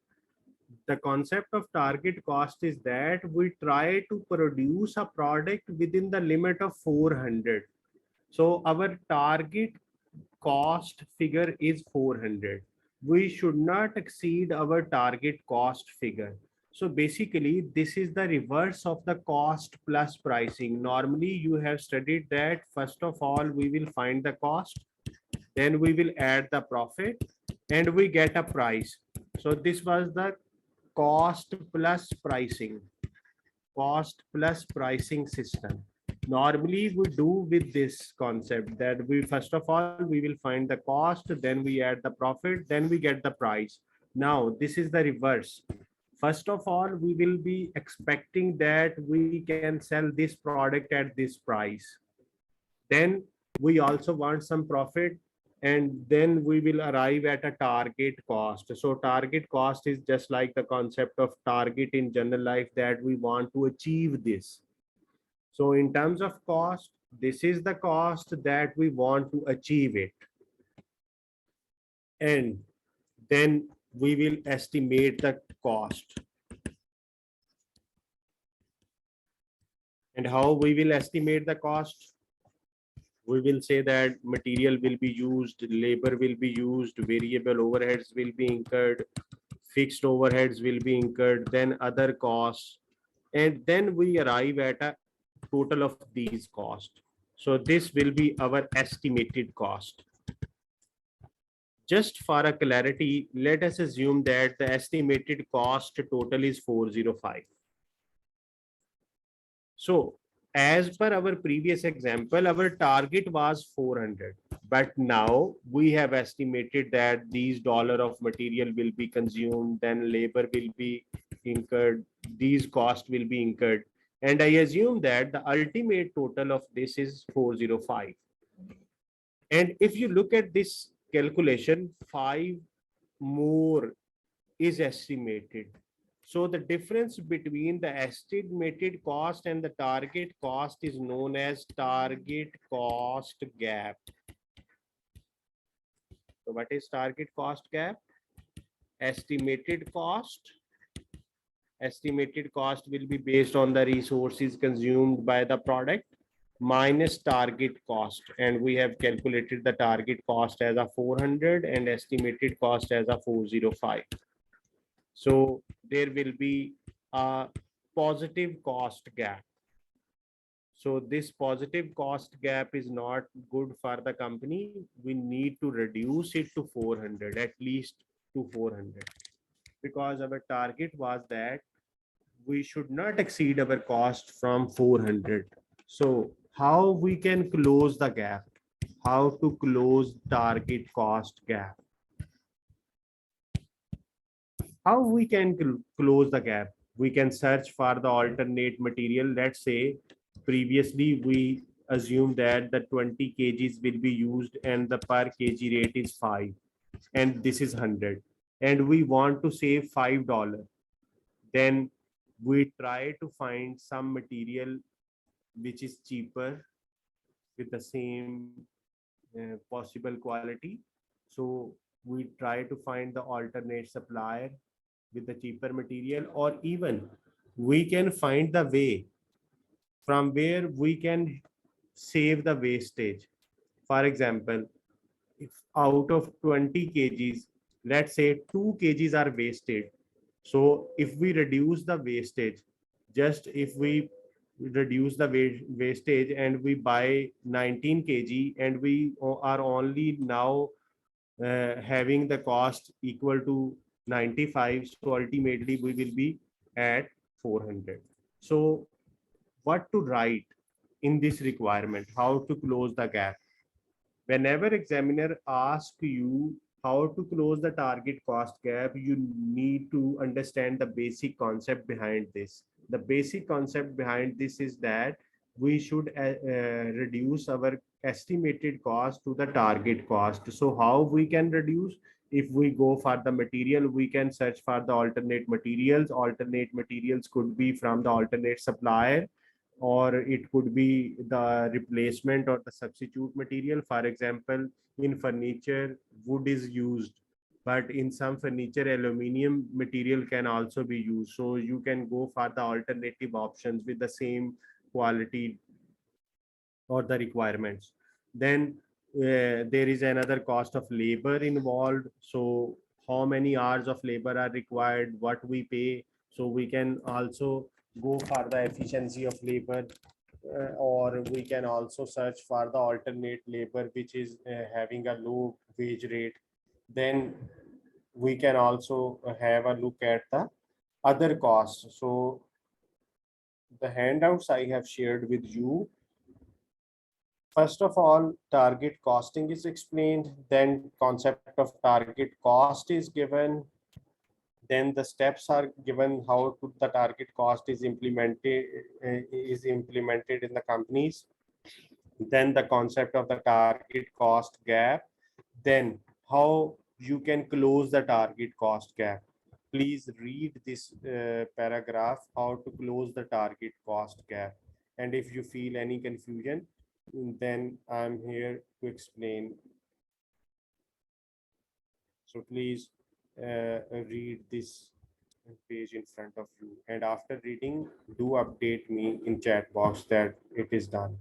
the concept of target cost is that we try to produce a product within the limit of 400. So our target cost figure is 400. We should not exceed our target cost figure. So basically, this is the reverse of the cost plus pricing. Normally, you have studied that first of all, we will find the cost, then we will add the profit, and we get a price. So this was the cost plus pricing, cost plus pricing system. Normally we do with this concept that we first of all we will find the cost, then we add the profit, then we get the price. Now this is the reverse. First of all, we will be expecting that we can sell this product at this price. Then we also want some profit, and then we will arrive at a target cost. So target cost is just like the concept of target in general life, that we want to achieve this. So in terms of cost, this is the cost that we want to achieve it. And then we will estimate the cost. And how we will estimate the cost? We will say that material will be used, labor will be used, variable overheads will be incurred, fixed overheads will be incurred, then other costs, and then we arrive at a total of these costs. So this will be our estimated cost. Just for a clarity, let us assume that the estimated cost total is 405. So as per our previous example, our target was 400, but now we have estimated that these dollar of material will be consumed, then labor will be incurred, these costs will be incurred, and I assume that the ultimate total of this is 405. And if you look at this calculation, 5 more is estimated. So the difference between the estimated cost and the target cost is known as target cost gap. So what is target cost gap? estimated cost. Estimated cost will be based on the resources consumed by the product minus target cost, and we have calculated the target cost as a 400 and estimated cost as a 405. So there will be a positive cost gap. So this positive cost gap is not good for the company. We need to reduce it to 400, at least to 400, because our target was that we should not exceed our cost from 400. So how we can close the gap? How to close target cost gap? How we can close the gap? We can search for the alternate material. Let's say previously we assume that the 20 kgs will be used and the per kg rate is 5 and this is 100 and we want to save $5. Then we try to find some material which is cheaper with the same possible quality. So we try to find the alternate supplier with the cheaper material, or even we can find the way from where we can save the wastage. For example, if out of 20 kgs, let's say 2 kgs are wasted. So if we reduce the wastage, just if we reduce the wastage and we buy 19 kg and we are only now having the cost equal to 95, so ultimately we will be at 400. So what to write in this requirement, how to close the gap? Whenever examiner asks you how to close the target cost gap, you need to understand the basic concept behind this. The basic concept behind this is that we should reduce our estimated cost to the target cost. So how we can reduce? If we go for the material, we can search for the alternate materials. Alternate materials could be from the alternate supplier, or it could be the replacement or the substitute material. For example, in furniture, wood is used, but in some furniture, aluminum material can also be used. So you can go for the alternative options with the same quality or the requirements. Then there is another cost of labor involved. So how many hours of labor are required, what we pay. So we can also go for the efficiency of labor, or we can also search for the alternate labor which is having a low wage rate. Then we can also have a look at the other costs. So the handouts I have shared with you, first of all, target costing is explained, then concept of target cost is given, then the steps are given how to, the target cost is implemented in the companies, then the concept of the target cost gap, then how you can close the target cost gap. Please read this paragraph, how to close the target cost gap. And if you feel any confusion, then I'm here to explain. So please read this page in front of you, and after reading, do update me in chat box that it is done.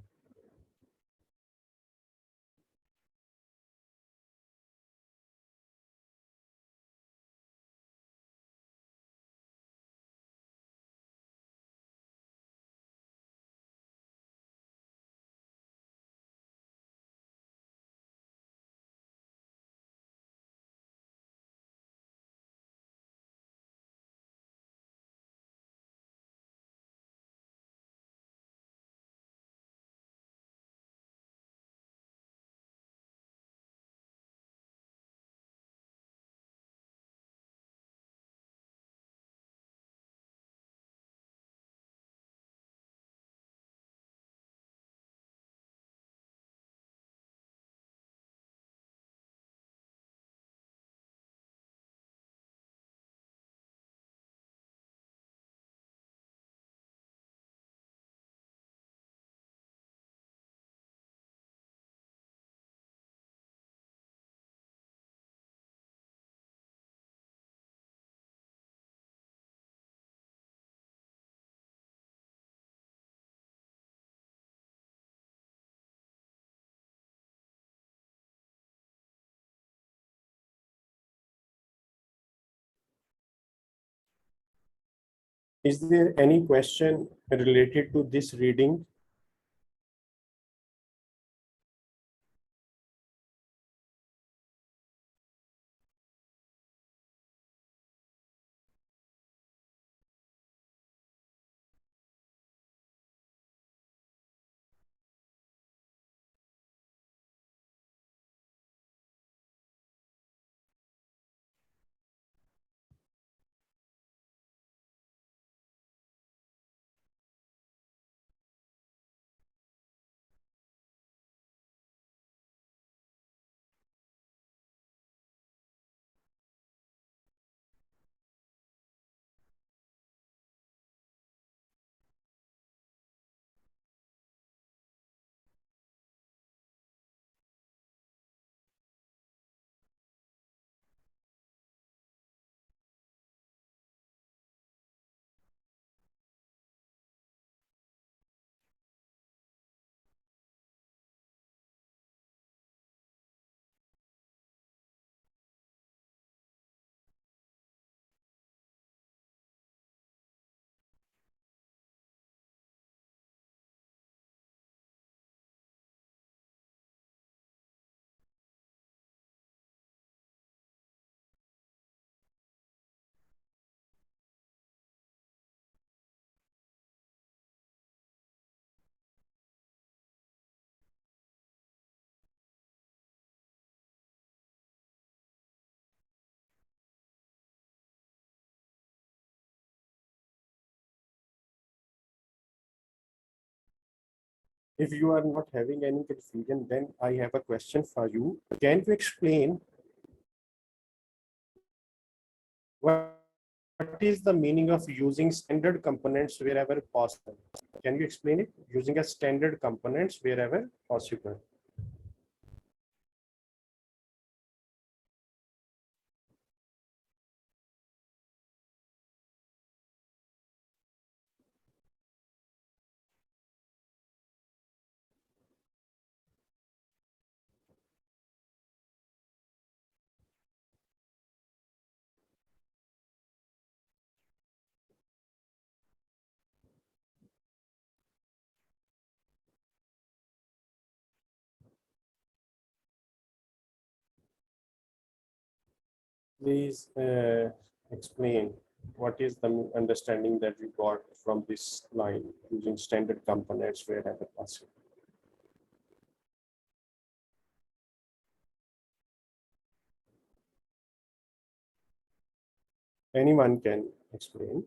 Is there any question related to this reading? If you are not having any confusion, then I have a question for you. Can you explain what is the meaning of using standard components wherever possible? Can you explain it? Using a standard components wherever possible. Please explain what is the understanding that you got from this line, using standard components wherever possible. Anyone can explain.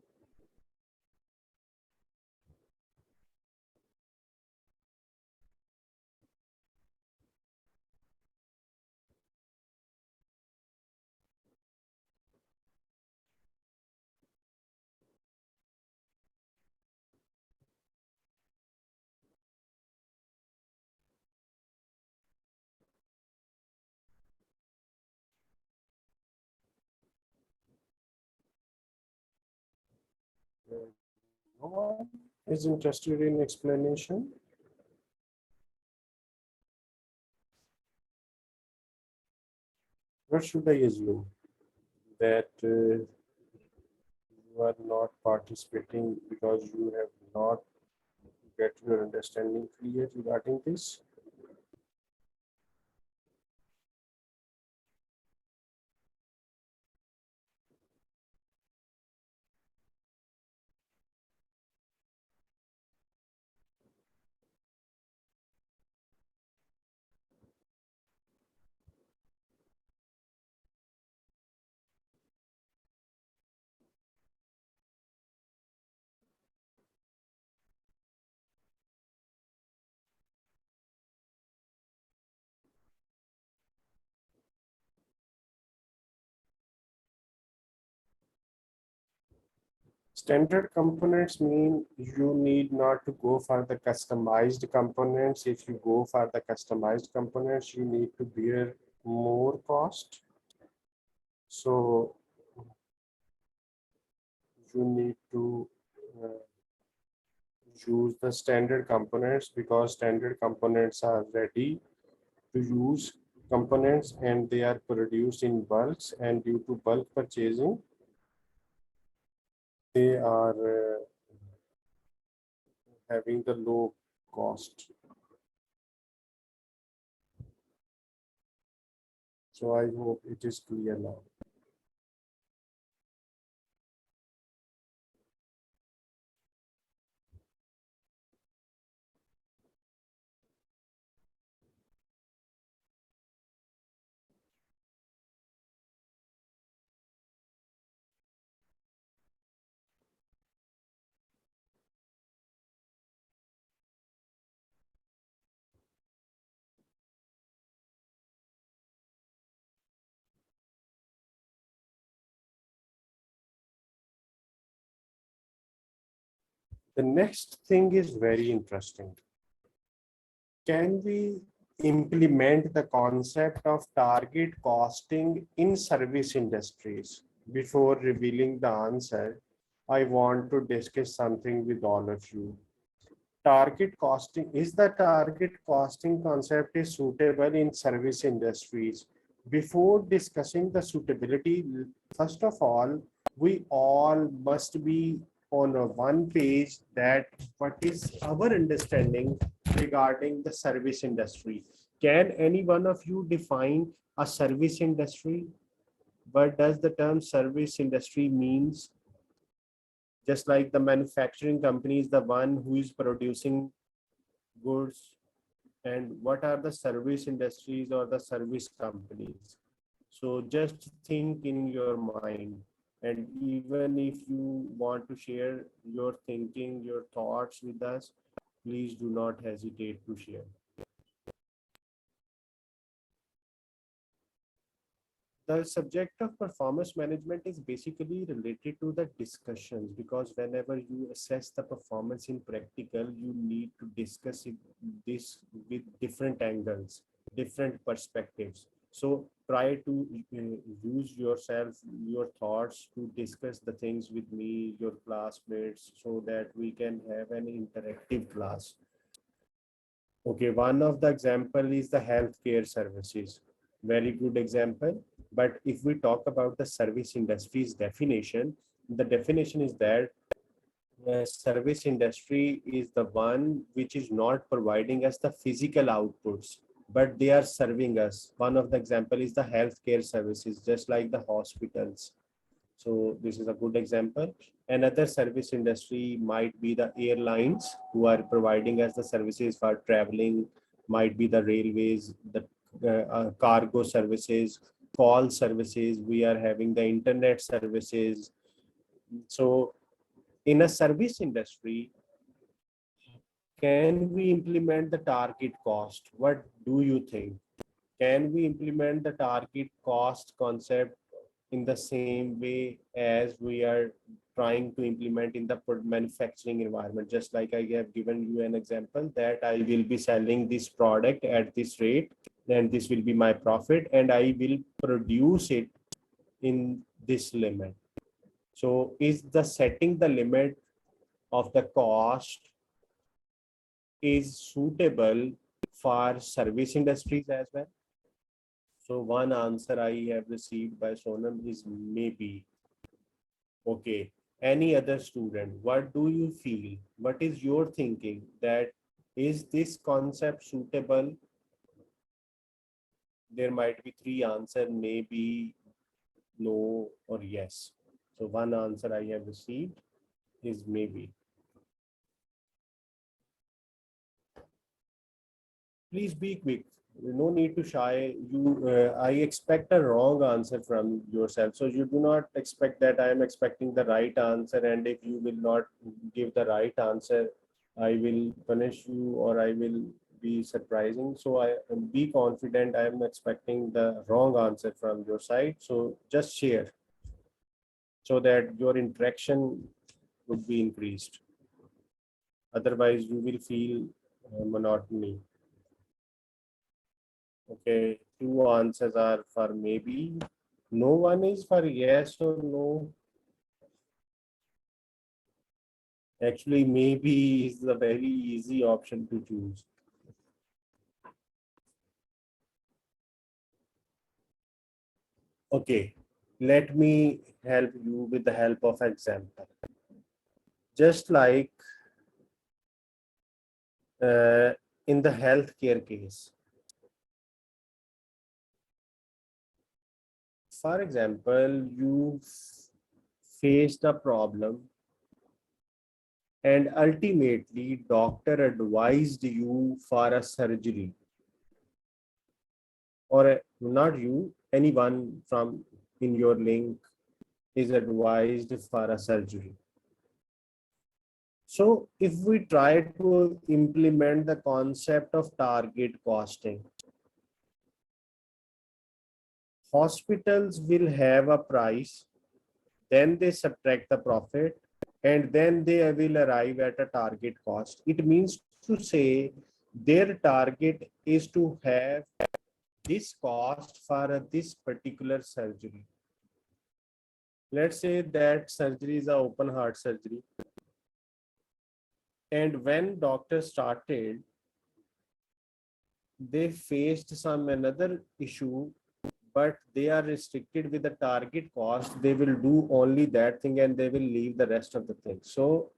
No one is interested in explanation. What should I assume? That you are not participating because you have not get your understanding clear regarding this? Standard components mean you need not to go for the customized components. If you go for the customized components, you need to bear more cost. So you need to use the standard components, because standard components are ready to use components and they are produced in bulks, and due to bulk purchasing, they are having the low cost. So I hope it is clear now. The next thing is very interesting. Can we implement the concept of target costing in service industries? Before revealing the answer, I want to discuss something with all of you. Target costing, is the target costing concept is suitable in service industries? Before discussing the suitability, first of all, we all must be on a one page that what is our understanding regarding the service industry. Can any one of you define a service industry? What does the term service industry means? Just like the manufacturing company is the one who is producing goods, and what are the service industries or the service companies? So just think in your mind, and even if you want to share your thinking, your thoughts with us, please do not hesitate to share. The subject of performance management is basically related to the discussions, because whenever you assess the performance in practical, you need to discuss this with different angles, different perspectives. So try to use yourself, your thoughts to discuss the things with me, your classmates, so that we can have an interactive class. Okay, one of the example is the healthcare services. Very good example. But if we talk about the service industry's definition, the definition is that service industry is the one which is not providing us the physical outputs, but they are serving us. One of the example is the healthcare services, just like the hospitals. So this is a good example. Another service industry might be the airlines, who are providing us the services for traveling, might be the railways, the cargo services, call services. We are having the internet services. So in a service industry, can we implement the target cost? What do you think? Can we implement the target cost concept in the same way as we are trying to implement in the manufacturing environment? Just like I have given you an example that I will be selling this product at this rate, then this will be my profit, and I will produce it in this limit. So is the setting the limit of the cost is suitable for service industries as well? So one answer I have received by Sonam is maybe. Okay. Any other student, what do you feel? What is your thinking, that is this concept suitable? There might be three answers, maybe, no, or yes. So one answer I have received is maybe. Please be quick. No need to shy. I expect a wrong answer from yourself. So you do not expect that I am expecting the right answer, and if you will not give the right answer, I will punish you or I will be surprising. So I be confident. I am expecting the wrong answer from your side. So just share so that your interaction would be increased. Otherwise, you will feel monotony. Okay, two answers are for maybe. No one is for yes or no. Actually, maybe is a very easy option to choose. Okay, let me help you with the help of example. just like in the healthcare case. For example, you faced a problem and ultimately doctor advised you for a surgery, or not you, anyone from in your link is advised for a surgery. So if we try to implement the concept of target costing, hospitals will have a price, then they subtract the profit, and then they will arrive at a target cost. It means to say their target is to have this cost for this particular surgery. Let's say that surgery is an open heart surgery. And when doctors started, they faced some another issue, but they are restricted with the target cost. They will do only that thing and they will leave the rest of the thing. So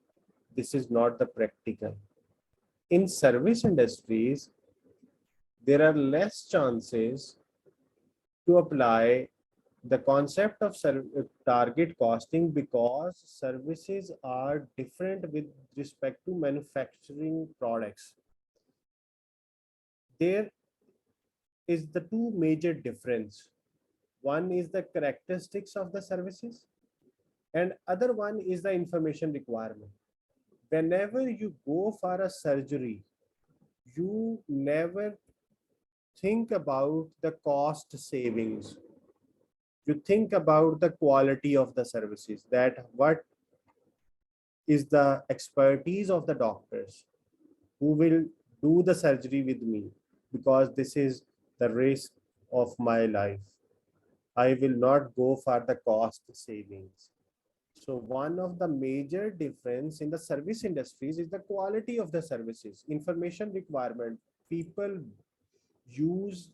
this is not the practical. In service industries, there are less chances to apply the concept of target costing because services are different with respect to manufacturing products. There is the two major difference. One is the characteristics of the services and other one is the information requirement. Whenever you go for a surgery, you never think about the cost savings. You think about the quality of the services, that what is the expertise of the doctors who will do the surgery with me, because this is the risk of my life. I will not go for the cost savings. So one of the major difference in the service industries is the quality of the services, information requirement. People use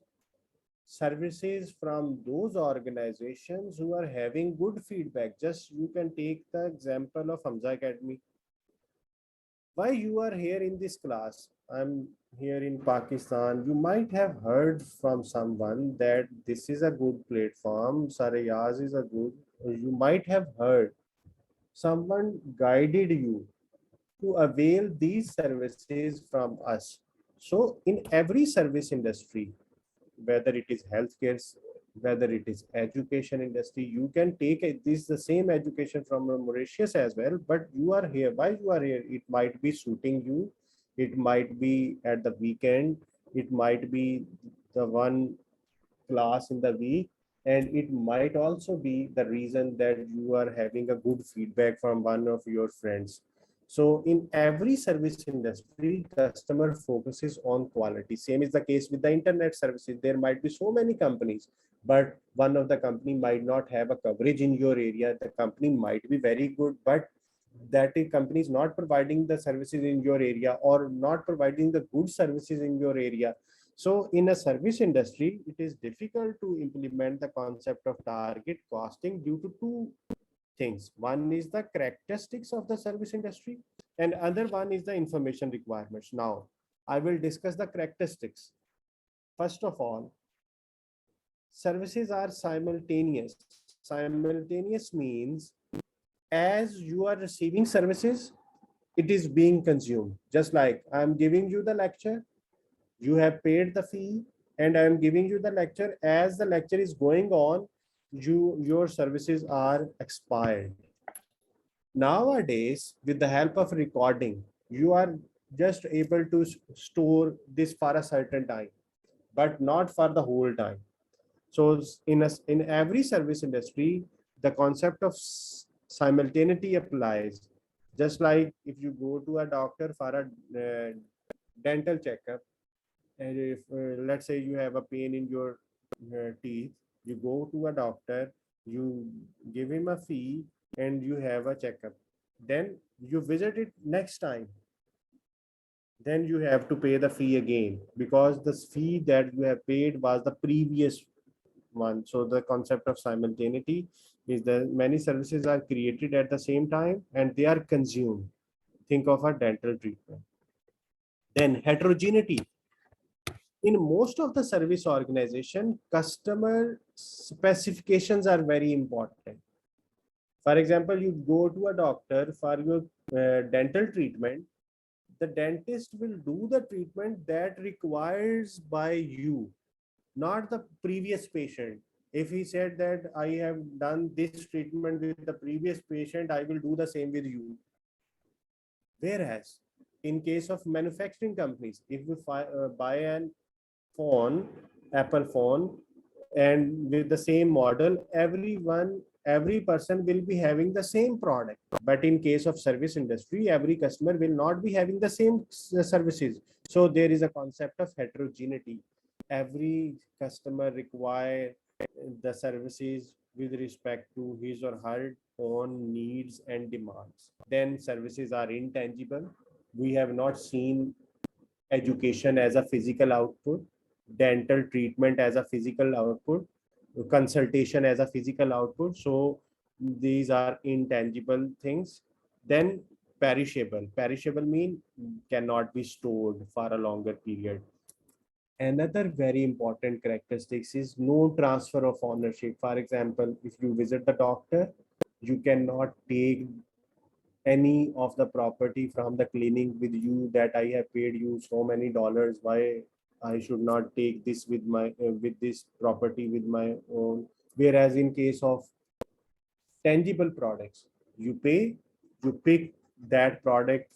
services from those organizations who are having good feedback. Just you can take the example of Hamzah Academy. Why you are here in this class? I'm here in Pakistan. You might have heard from someone that this is a good platform. Sarayaz is a good. You might have heard someone guided you to avail these services from us. So in every service industry, whether it is healthcare, whether it is education industry, you can take this the same education from Mauritius as well, but you are here. Why you are here? It might be suiting you, it might be at the weekend, it might be the one class in the week, and it might also be the reason that you are having a good feedback from one of your friends. So in every service industry, customer focuses on quality. Same is the case with the internet services. There might be so many companies, but one of the company might not have a coverage in your area. The company might be very good, but that company is not providing the services in your area or not providing the good services in your area. So in a service industry, it is difficult to implement the concept of target costing due to two things. One is the characteristics of the service industry and other one is the information requirements. Now, I will discuss the characteristics. First of all, services are simultaneous. Simultaneous means as you are receiving services, it is being consumed. Just like I'm giving you the lecture, you have paid the fee, and I'm giving you the lecture. As the lecture is going on, your services are expired. Nowadays, with the help of recording, you are just able to store this for a certain time, but not for the whole time. So in every service industry, the concept of simultaneity applies. Just like if you go to a doctor for a dental checkup, and if let's say you have a pain in your teeth, you go to a doctor, you give him a fee, and you have a checkup. Then you visit it next time, then you have to pay the fee again because the fee that you have paid was the previous one. So the concept of simultaneity is that many services are created at the same time and they are consumed. Think of a dental treatment. Then heterogeneity. In most of the service organization, customer specifications are very important. For example, you go to a doctor for your dental treatment, the dentist will do the treatment that requires by you, not the previous patient. If he said that I have done this treatment with the previous patient, I will do the same with you. Whereas in case of manufacturing companies, if we buy an phone, Apple phone, and with the same model, every person will be having the same product. But in case of service industry, every customer will not be having the same services. So there is a concept of heterogeneity. Every customer require the services with respect to his or her own needs and demands. Then services are intangible. We have not seen education as a physical output, dental treatment as a physical output, consultation as a physical output. So these are intangible things. Then perishable. Perishable mean cannot be stored for a longer period. Another very important characteristics is no transfer of ownership. For example, if you visit the doctor, you cannot take any of the property from the clinic with you, that I have paid you so many dollars. Why I should not take this with my with this property with my own? Whereas in case of tangible products, you pay, you pick that product,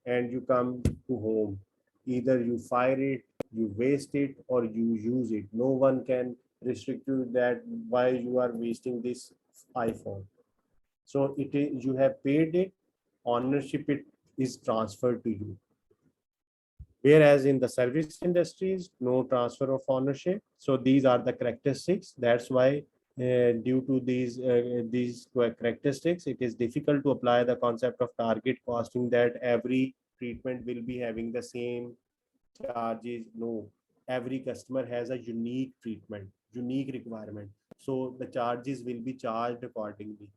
and you come to home. Either you fire it, you waste it, or you use it. No one can restrict you that why you are wasting this iPhone. So it is, you have paid it, ownership it is transferred to you. Whereas in the service industries, no transfer of ownership. So these are the characteristics. That's why due to these characteristics, it is difficult to apply the concept of target costing, that every treatment will be having the same charges. No, every customer has a unique treatment, unique requirement. So the charges will be charged accordingly.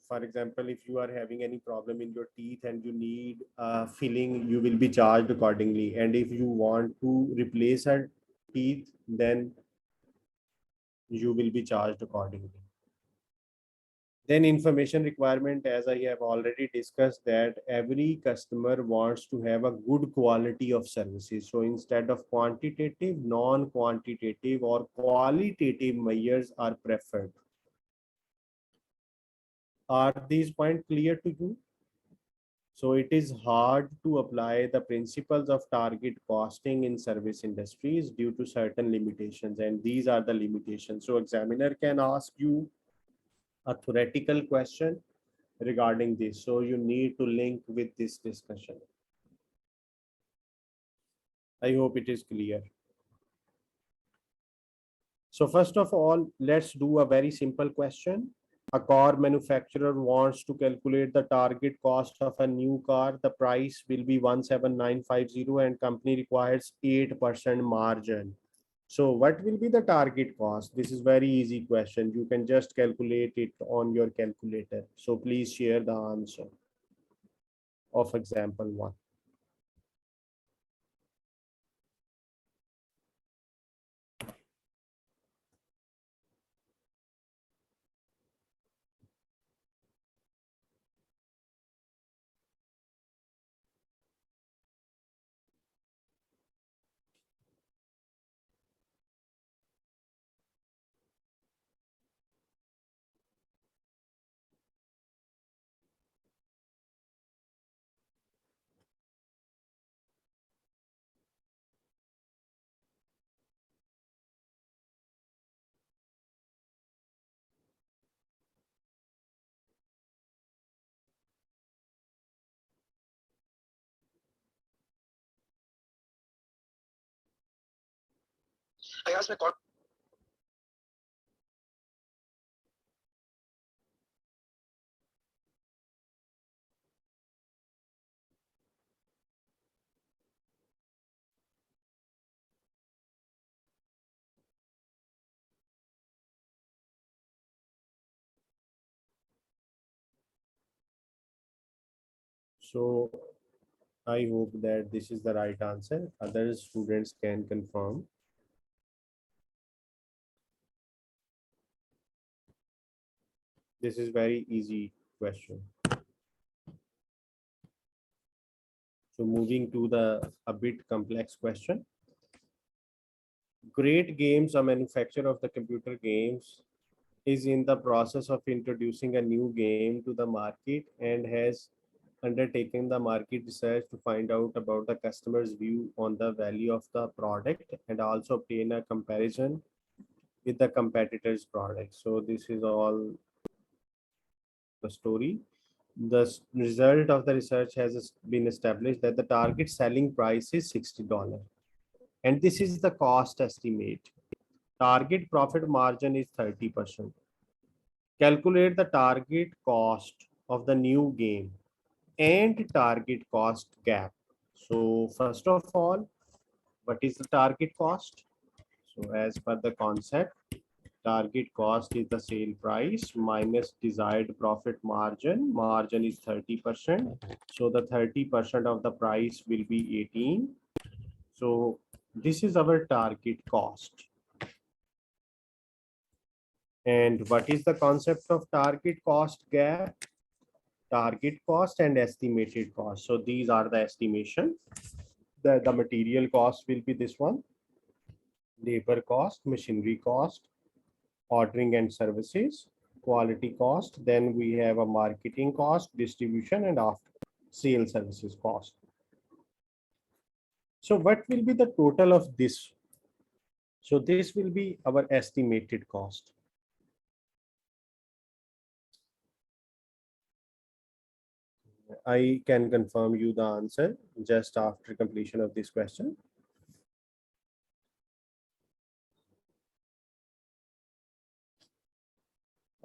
For example, if you are having any problem in your teeth and you need filling, you will be charged accordingly. And if you want to replace a teeth, then you will be charged accordingly. Then information requirement, as I have already discussed, that every customer wants to have a good quality of services. So instead of quantitative, non-quantitative or qualitative measures are preferred. Are these points clear to you? So it is hard to apply the principles of target costing in service industries due to certain limitations, and these are the limitations. So examiner can ask you a theoretical question regarding this. So you need to link with this discussion. I hope it is clear. So first of all, let's do a very simple question. A car manufacturer wants to calculate the target cost of a new car. The price will be 17950 and company requires 8% margin. So what will be the target cost? This is very easy question. You can just calculate it on your calculator. So please share the answer of example 1. I asked my So I hope that this is the right answer. Other students can confirm. This is very easy question. So moving to the a bit complex question. Great Games, a manufacturer of the computer games, is in the process of introducing a new game to the market and has undertaken the market research to find out about the customer's view on the value of the product and also obtain a comparison with the competitor's product. So this is all the story. The result of the research has been established that the target selling price is $60. And this is the cost estimate. Target profit margin is 30%. Calculate the target cost of the new game and target cost gap. So first of all, what is the target cost? So as per the concept, target cost is the sale price minus desired profit margin. Margin is 30%. So the 30% of the price will be 18. So this is our target cost. And what is the concept of target cost gap? Target cost and estimated cost. So these are the estimation. The material cost will be this one. Labor cost, machinery cost, ordering and services, quality cost. Then we have a marketing cost, distribution, and after sales services cost. So what will be the total of this? So this will be our estimated cost. I can confirm you the answer just after completion of this question.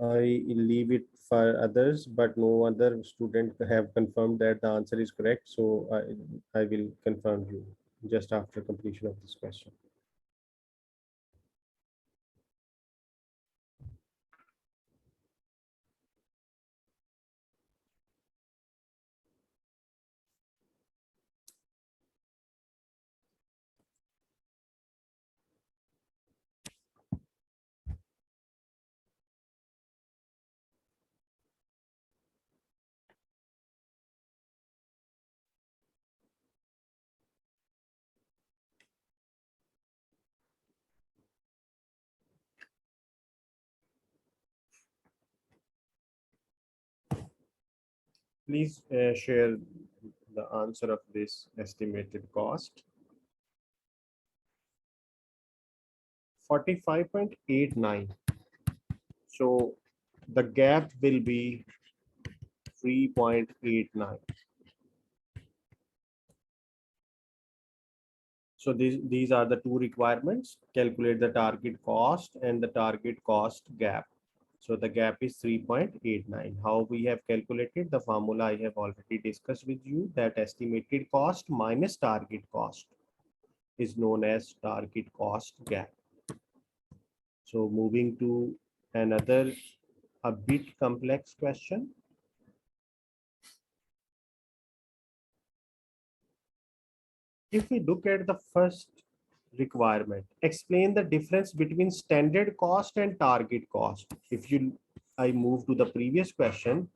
I leave it for others, but no other student have confirmed that the answer is correct. So I will confirm you just after completion of this question. Please share the answer of this estimated cost. 45.89. So the gap will be 3.89. So these are the two requirements. Calculate the target cost and the target cost gap. So the gap is 3.89. How we have calculated the formula I have already discussed with you, that estimated cost minus target cost is known as target cost gap. So moving to another a bit complex question. If we look at the first requirement, explain the difference between standard cost and target cost. I move to the previous question.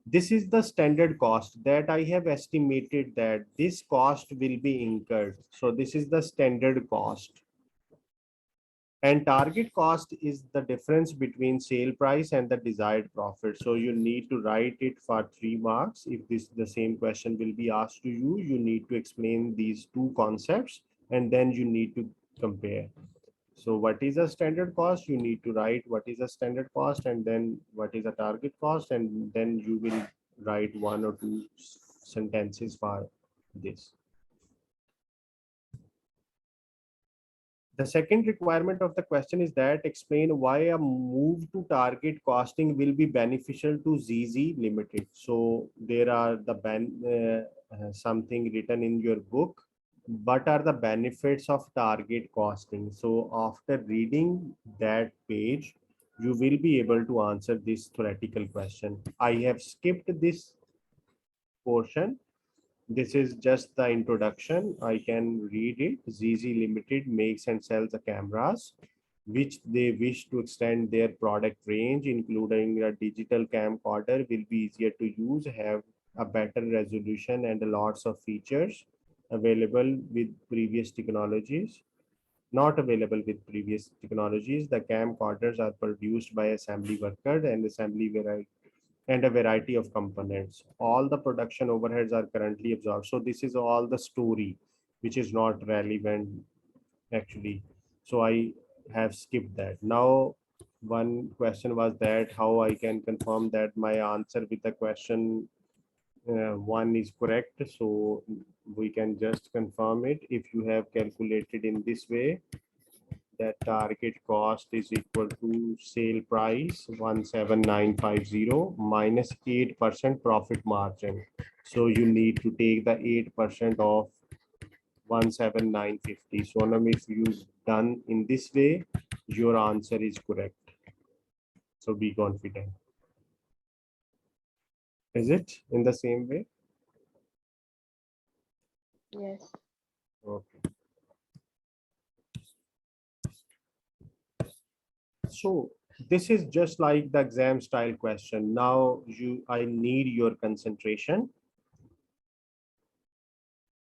This is the standard cost that I have estimated that this cost will be incurred. So this is the standard cost. And target cost is the difference between sale price and the desired profit. So you need to write it for 3 marks. If the same question will be asked to you, you need to explain these two concepts and then you need to compare. So what is a standard cost? You need to write what is a standard cost and then what is a target cost, and then you will write 1 or 2 sentences for this. The second requirement of the question is that explain why a move to target costing will be beneficial to ZZ Limited. So there are the something written in your book. What are the benefits of target costing? So after reading that page, you will be able to answer this theoretical question. I have skipped this portion This is just the introduction. I can read it. ZZ Limited makes and sells the cameras, which they wish to extend their product range, including a digital camcorder, will be easier to use, have a better resolution and lots of features available with previous technologies. Not available with previous technologies. The camcorders are produced by assembly workers and a variety of components. All the production overheads are currently absorbed. So this is all the story, which is not relevant actually. So I have skipped that. Now, one question was that how I can confirm that my answer with the question one is correct. So we can just confirm it. If you have calculated in this way, that target cost is equal to sale price 17950 minus 8% profit margin. So you need to take the 8% of 17950. So now if you done in this way, your answer is correct. So be confident. Is it in the same way? Yes. Okay. So this is just like the exam style question. Now I need your concentration.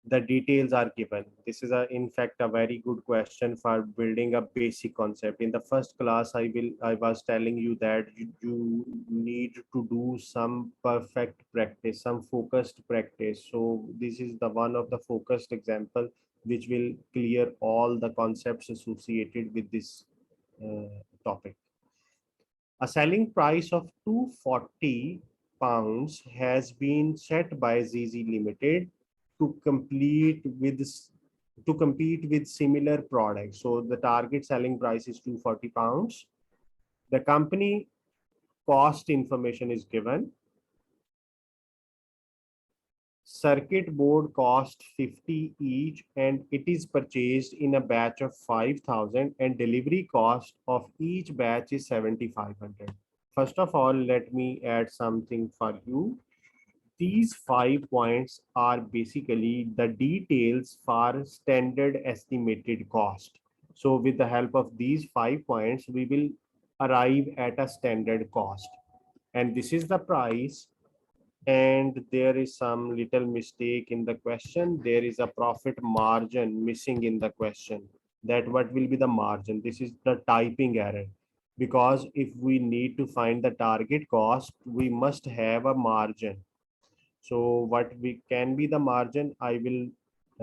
The details are given. This is in fact a very good question for building a basic concept. In the first class, I was telling you that you need to do some perfect practice, some focused practice. So this is the one of the focused example which will clear all the concepts associated with this topic. A selling price of 240 pounds has been set by ZZ Limited to compete with similar products. So the target selling price is 240 pounds. The company cost information is given. Circuit board cost 50 each and it is purchased in a batch of 5,000 and delivery cost of each batch is 7,500. First of all, let me add something for you. These 5 points are basically the details for standard estimated cost. So with the help of these 5 points, we will arrive at a standard cost. And this is the price. And there is some little mistake in the question. There is a profit margin missing in the question. That what will be the margin? This is the typing error. Because if we need to find the target cost, we must have a margin. So what we can be the margin, I will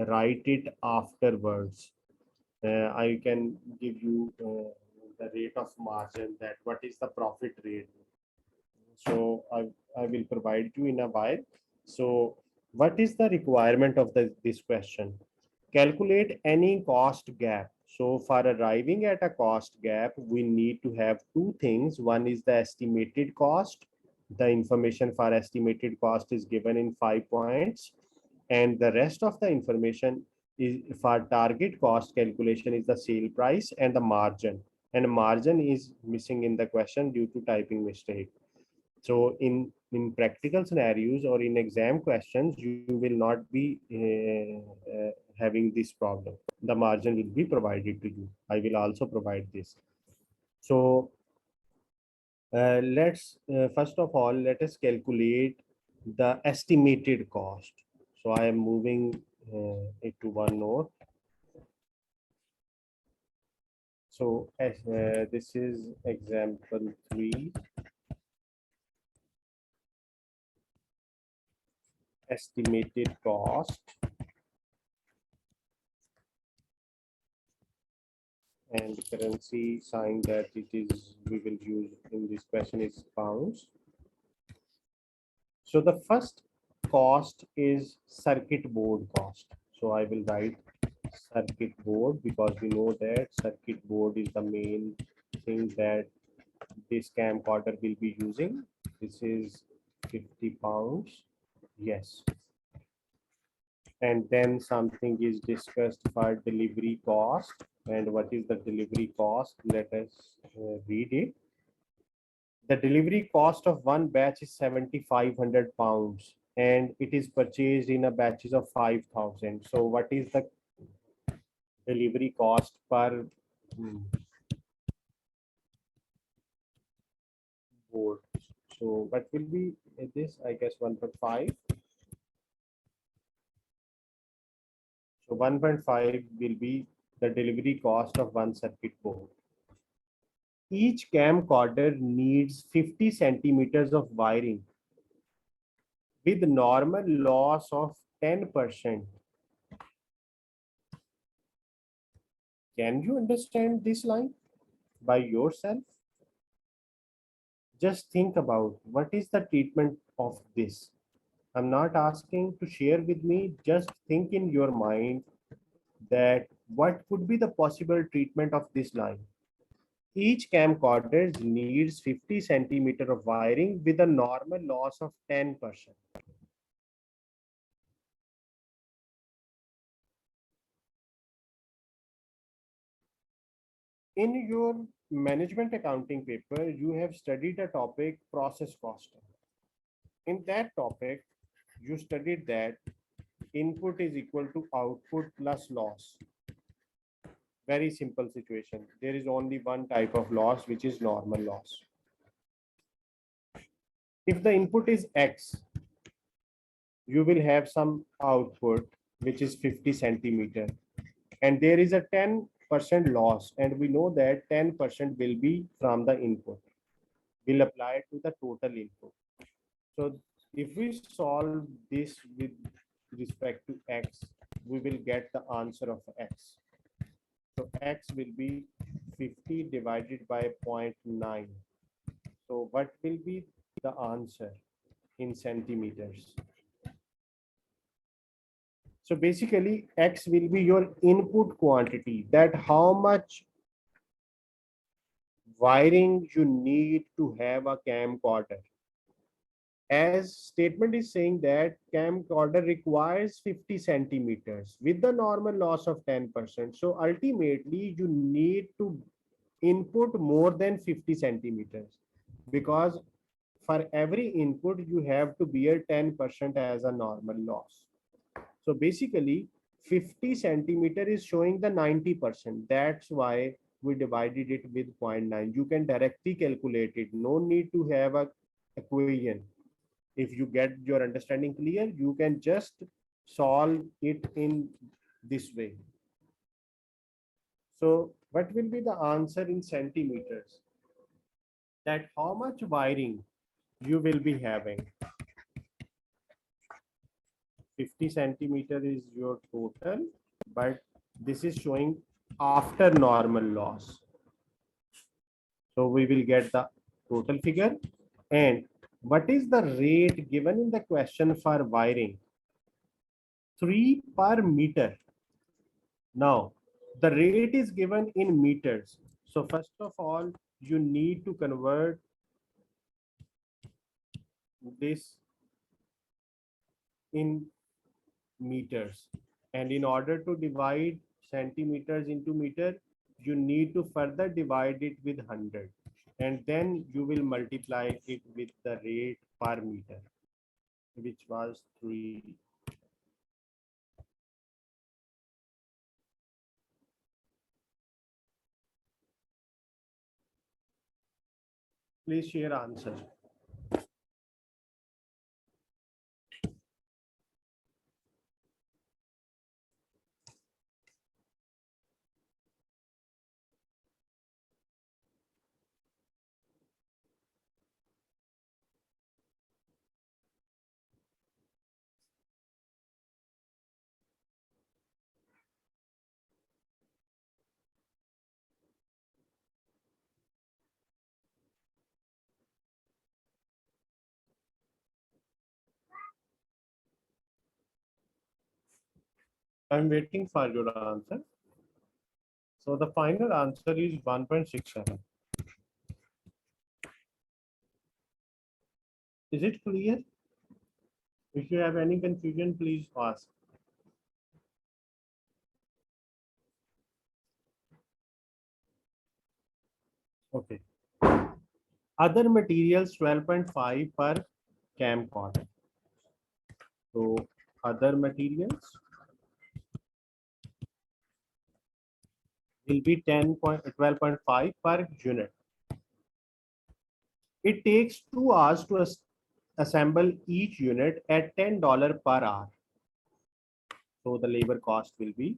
write it afterwards. I can give you the rate of margin, that what is the profit rate. So I will provide you in a while. So what is the requirement of this question? Calculate any cost gap. So for arriving at a cost gap, we need to have two things. One is the estimated cost. The information for estimated cost is given in 5 points. And the rest of the information is for target cost calculation is the sale price and the margin. And margin is missing in the question due to typing mistake. So in practical scenarios or in exam questions, you will not be having this problem. The margin will be provided to you. I will also provide this. So let's first of all, let us calculate the estimated cost. So I am moving it to OneNote. So this is example 3. Estimated cost and currency sign that it is we will use in this question is pounds. So the first cost is circuit board cost. So I will write circuit board because we know that circuit board is the main thing that this camcorder will be using. This is 50 pounds. Yes. And then something is discussed for delivery cost. And what is the delivery cost? Let us read it. The delivery cost of one batch is 7,500 pounds. and it is purchased in a batches of 5,000. So what is the delivery cost per board? So what will be this? I guess 1.5. So 1.5 will be the delivery cost of one circuit board. Each camcorder needs 50 centimeters of wiring with normal loss of 10%. Can you understand this line by yourself? Just think about what is the treatment of this. I'm not asking to share with me, just think in your mind that what could be the possible treatment of this line. Each camcorder needs 50 centimeter of wiring with a normal loss of 10%. In your management accounting paper, you have studied a topic process costing. In that topic, you studied that input is equal to output plus loss. Very simple situation. There is only one type of loss, which is normal loss. If the input is X, you will have some output, which is 50 centimeter. And there is a 10% loss. And we know that 10% will be from the input. We'll apply it to the total input. So if we solve this with respect to X, we will get the answer of X. So X will be 50 divided by 0.9. So what will be the answer in centimeters? So basically X will be your input quantity, that how much wiring you need to have a camcorder. As statement is saying that camcorder requires 50 centimeters with the normal loss of 10%. So ultimately you need to input more than 50 centimeters, because for every input you have to bear 10% as a normal loss. So basically 50 centimeter is showing the 90%. That's why we divided it with 0.9. You can directly calculate it. No need to have a equation. If you get your understanding clear, you can just solve it in this way. So what will be the answer in centimeters? That how much wiring you will be having. 50 centimeter is your total, but this is showing after normal loss. So we will get the total figure. And what is the rate given in the question for wiring? 3 per meter. Now, the rate is given in meters. So first of all, you need to convert this in meters. And in order to divide centimeters into meter, you need to further divide it with 100. And then you will multiply it with the rate per meter, which was 3. Please share answer. I'm waiting for your answer. So the final answer is 1.67. Is it clear? If you have any confusion, please ask. Okay. Other materials 12.5 per camcorder. So other materials will be 12.5 per unit. It takes 2 hours to assemble each unit at $10 per hour. So the labor cost will be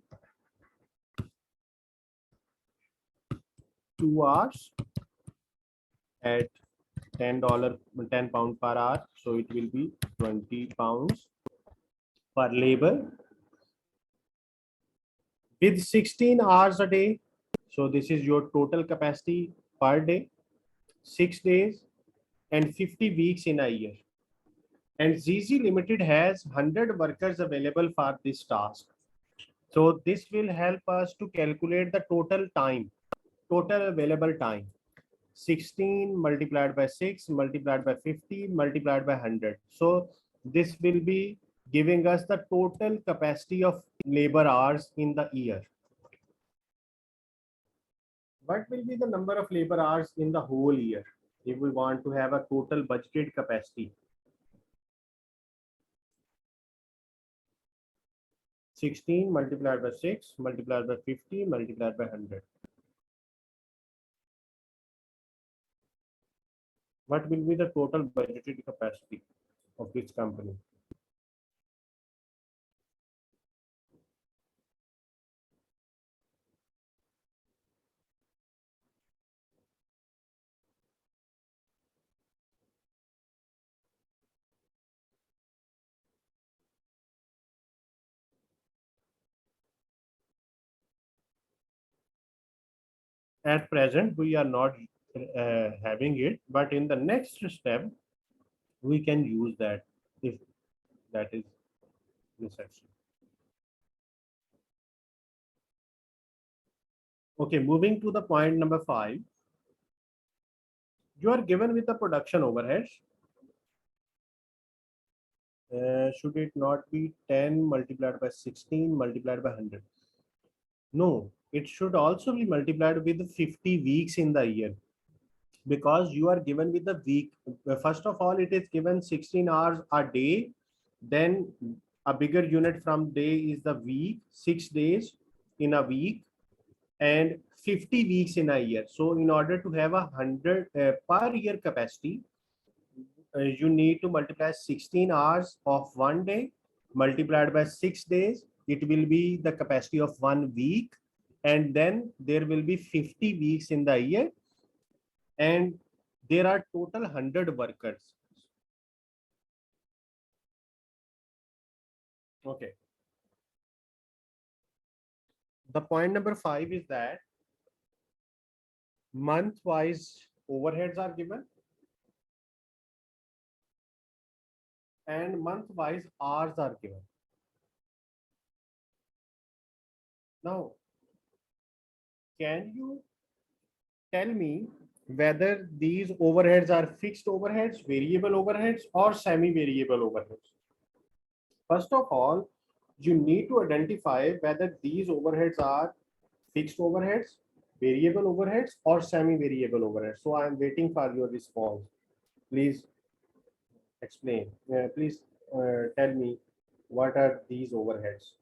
2 hours at £10 per hour. So it will be 20 pounds per labor with 16 hours a day. So this is your total capacity per day, 6 days and 50 weeks in a year. And ZZ Limited has 100 workers available for this task. So this will help us to calculate the total time, total available time. 16 multiplied by 6 multiplied by 50 multiplied by 100. So this will be giving us the total capacity of labor hours in the year. What will be the number of labor hours in the whole year if we want to have a total budgeted capacity? 16 multiplied by 6 multiplied by 50 multiplied by 100. What will be the total budgeted capacity of this company? At present, we are not having it, but in the next step, we can use that if that is necessary. Okay, moving to the point number 5. You are given with the production overheads. Should it not be 10 multiplied by 16 multiplied by 100? No, it should also be multiplied with 50 weeks in the year, because you are given with the week. First of all, it is given 16 hours a day. Then a bigger unit from day is the week, 6 days in a week and 50 weeks in a year. So in order to have 100 per year capacity, you need to multiply 16 hours of one day multiplied by 6 days. It will be the capacity of 1 week, and then there will be 50 weeks in the year, and there are total 100 workers. Okay. The point number 5 is that month-wise overheads are given and month-wise hours are given. Now, can you tell me whether these overheads are fixed overheads, variable overheads, or semi-variable overheads? First of all, you need to identify whether these overheads are fixed overheads, variable overheads, or semi-variable overheads. So I am waiting for your response. Please explain. Please tell me what are these overheads.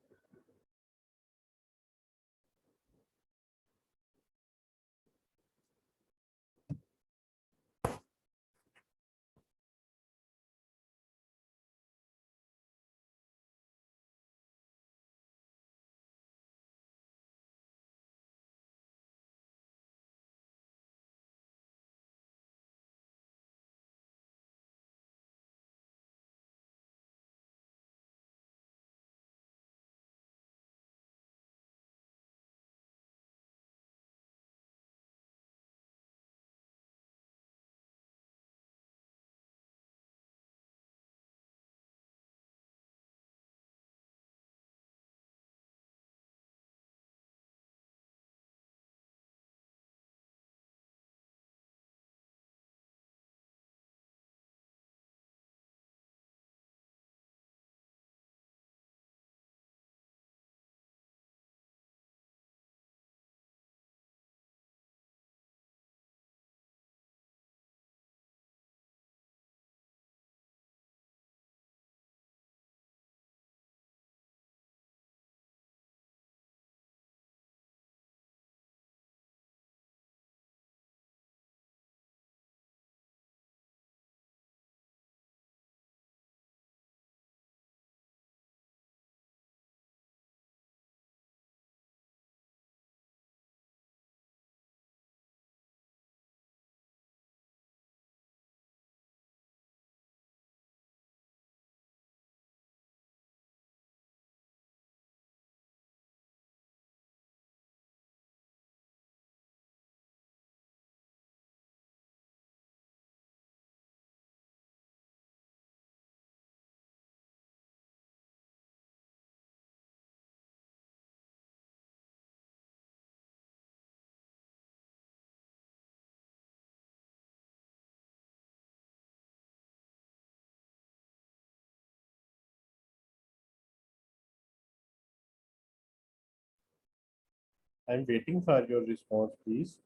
I'm waiting for your response, please.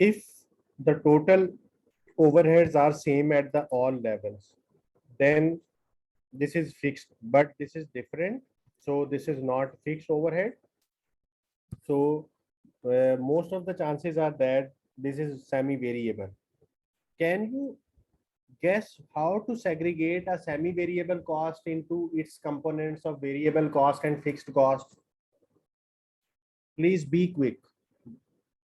If the total overheads are same at the all levels, then this is fixed, but this is different. So this is not fixed overhead. So most of the chances are that this is semi-variable. Can you guess how to segregate a semi-variable cost into its components of variable cost and fixed cost? Please be quick.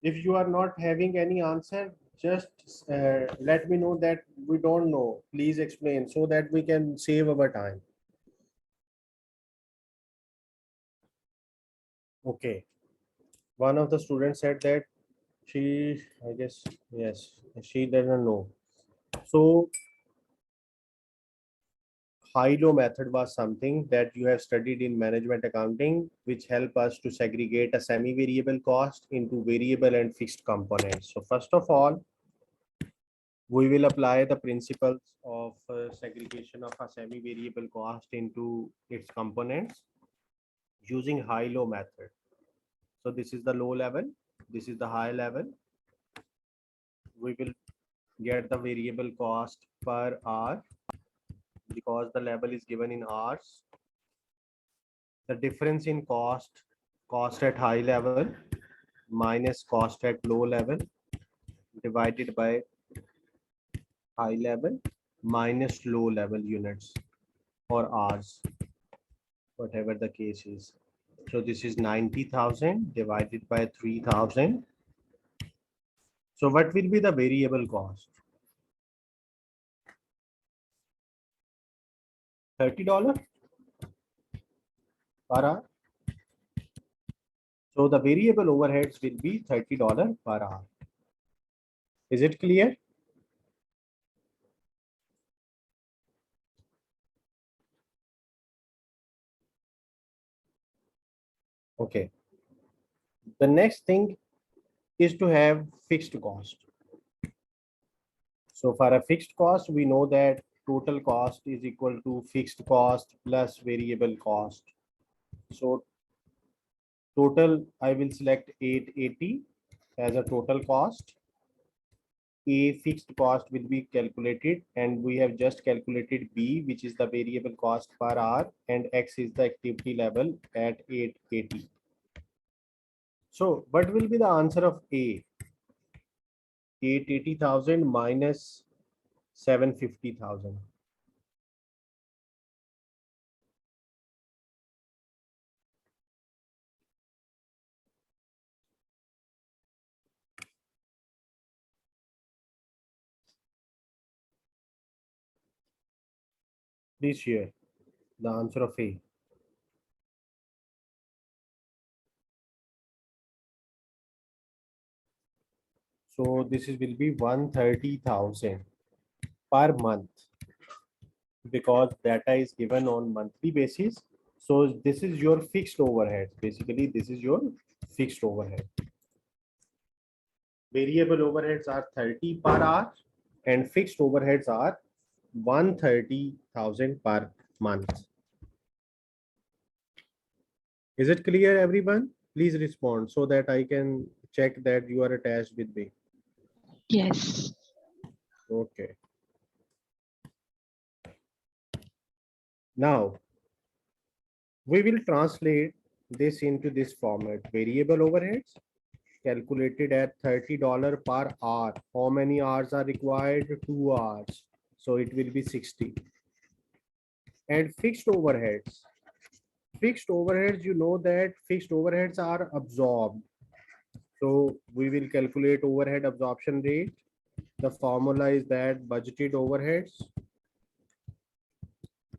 If you are not having any answer, just let me know that we don't know. Please explain so that we can save our time. Okay. One of the students said that I guess, yes, she doesn't know. So high-low method was something that you have studied in management accounting, which help us to segregate a semi-variable cost into variable and fixed components. So first of all, we will apply the principles of segregation of a semi-variable cost into its components using high-low method. So this is the low level, this is the high level. We will get the variable cost per hour because the level is given in hours. The difference in cost at high level minus cost at low level divided by high level minus low level units or hours, whatever the case is. So this is 90,000 divided by 3,000. So what will be the variable cost? $30 per hour. So the variable overheads will be $30 per hour. Is it clear? Okay. The next thing is to have fixed cost. So for a fixed cost, we know that total cost is equal to fixed cost plus variable cost. So total, I will select 880 as a total cost. A fixed cost will be calculated, and we have just calculated B, which is the variable cost per hour, and X is the activity level at 880. So what will be the answer of A? 880,000 minus 750,000. Please share the answer of A. So this is will be 130,000 per month because data is given on monthly basis. So this is your fixed overhead. Basically, this is your fixed overhead. Variable overheads are 30 per hour and fixed overheads are 130,000 per month. Is it clear, everyone? Please respond so that I can check that you are attached with me. Yes. Okay. Now, we will translate this into this format: variable overheads calculated at $30 per hour. How many hours are required? 2 hours. So it will be 60. And fixed overheads. Fixed overheads, you know that fixed overheads are absorbed. So we will calculate overhead absorption rate. The formula is that budgeted overheads.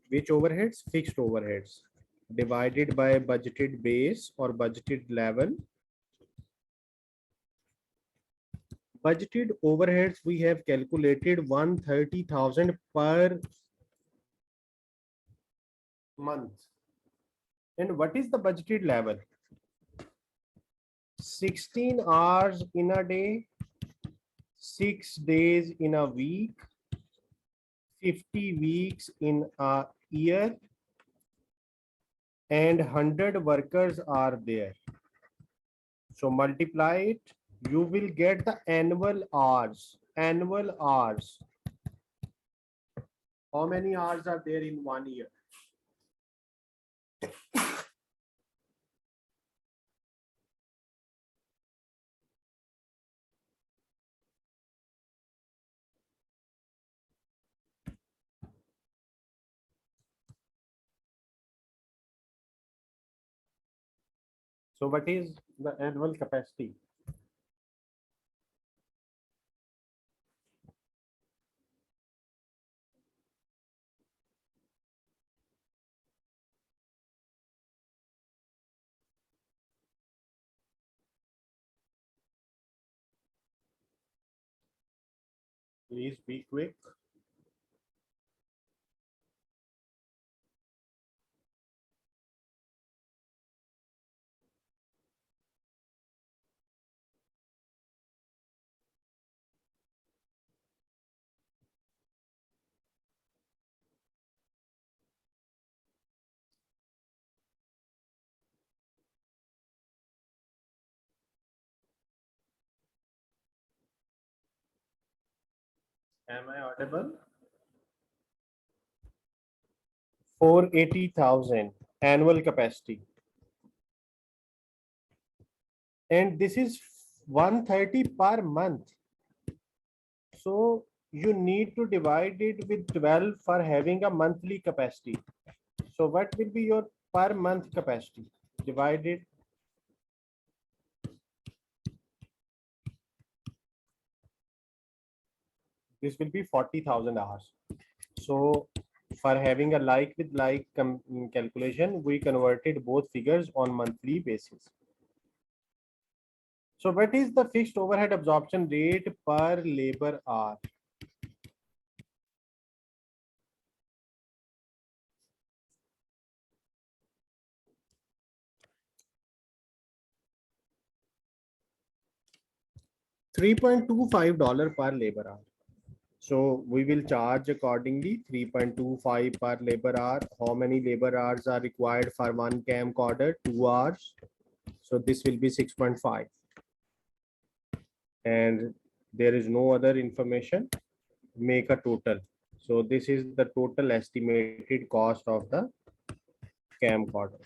Which overheads? Fixed overheads divided by budgeted base or budgeted level. Budgeted overheads we have calculated 130,000 per month. And what is the budgeted level? 16 hours in a day, 6 days in a week, 50 weeks in a year, and 100 workers are there. So multiply it, you will get the annual hours. Annual hours. How many hours are there in 1 year? So what is the annual capacity? Please be quick. Am I audible? 480,000 annual capacity. And this is 130 per month. So you need to divide it with 12 for having a monthly capacity. So what will be your per month capacity? Divided. This will be 40,000 hours. So for having a like with like calculation, we converted both figures on monthly basis. So what is the fixed overhead absorption rate per labor hour? $3.25 per labor hour. So we will charge accordingly 3.25 per labor hour. How many labor hours are required for one camcorder? 2 hours. So this will be 6.5. And there is no other information. Make a total. So this is the total estimated cost of the camcorder.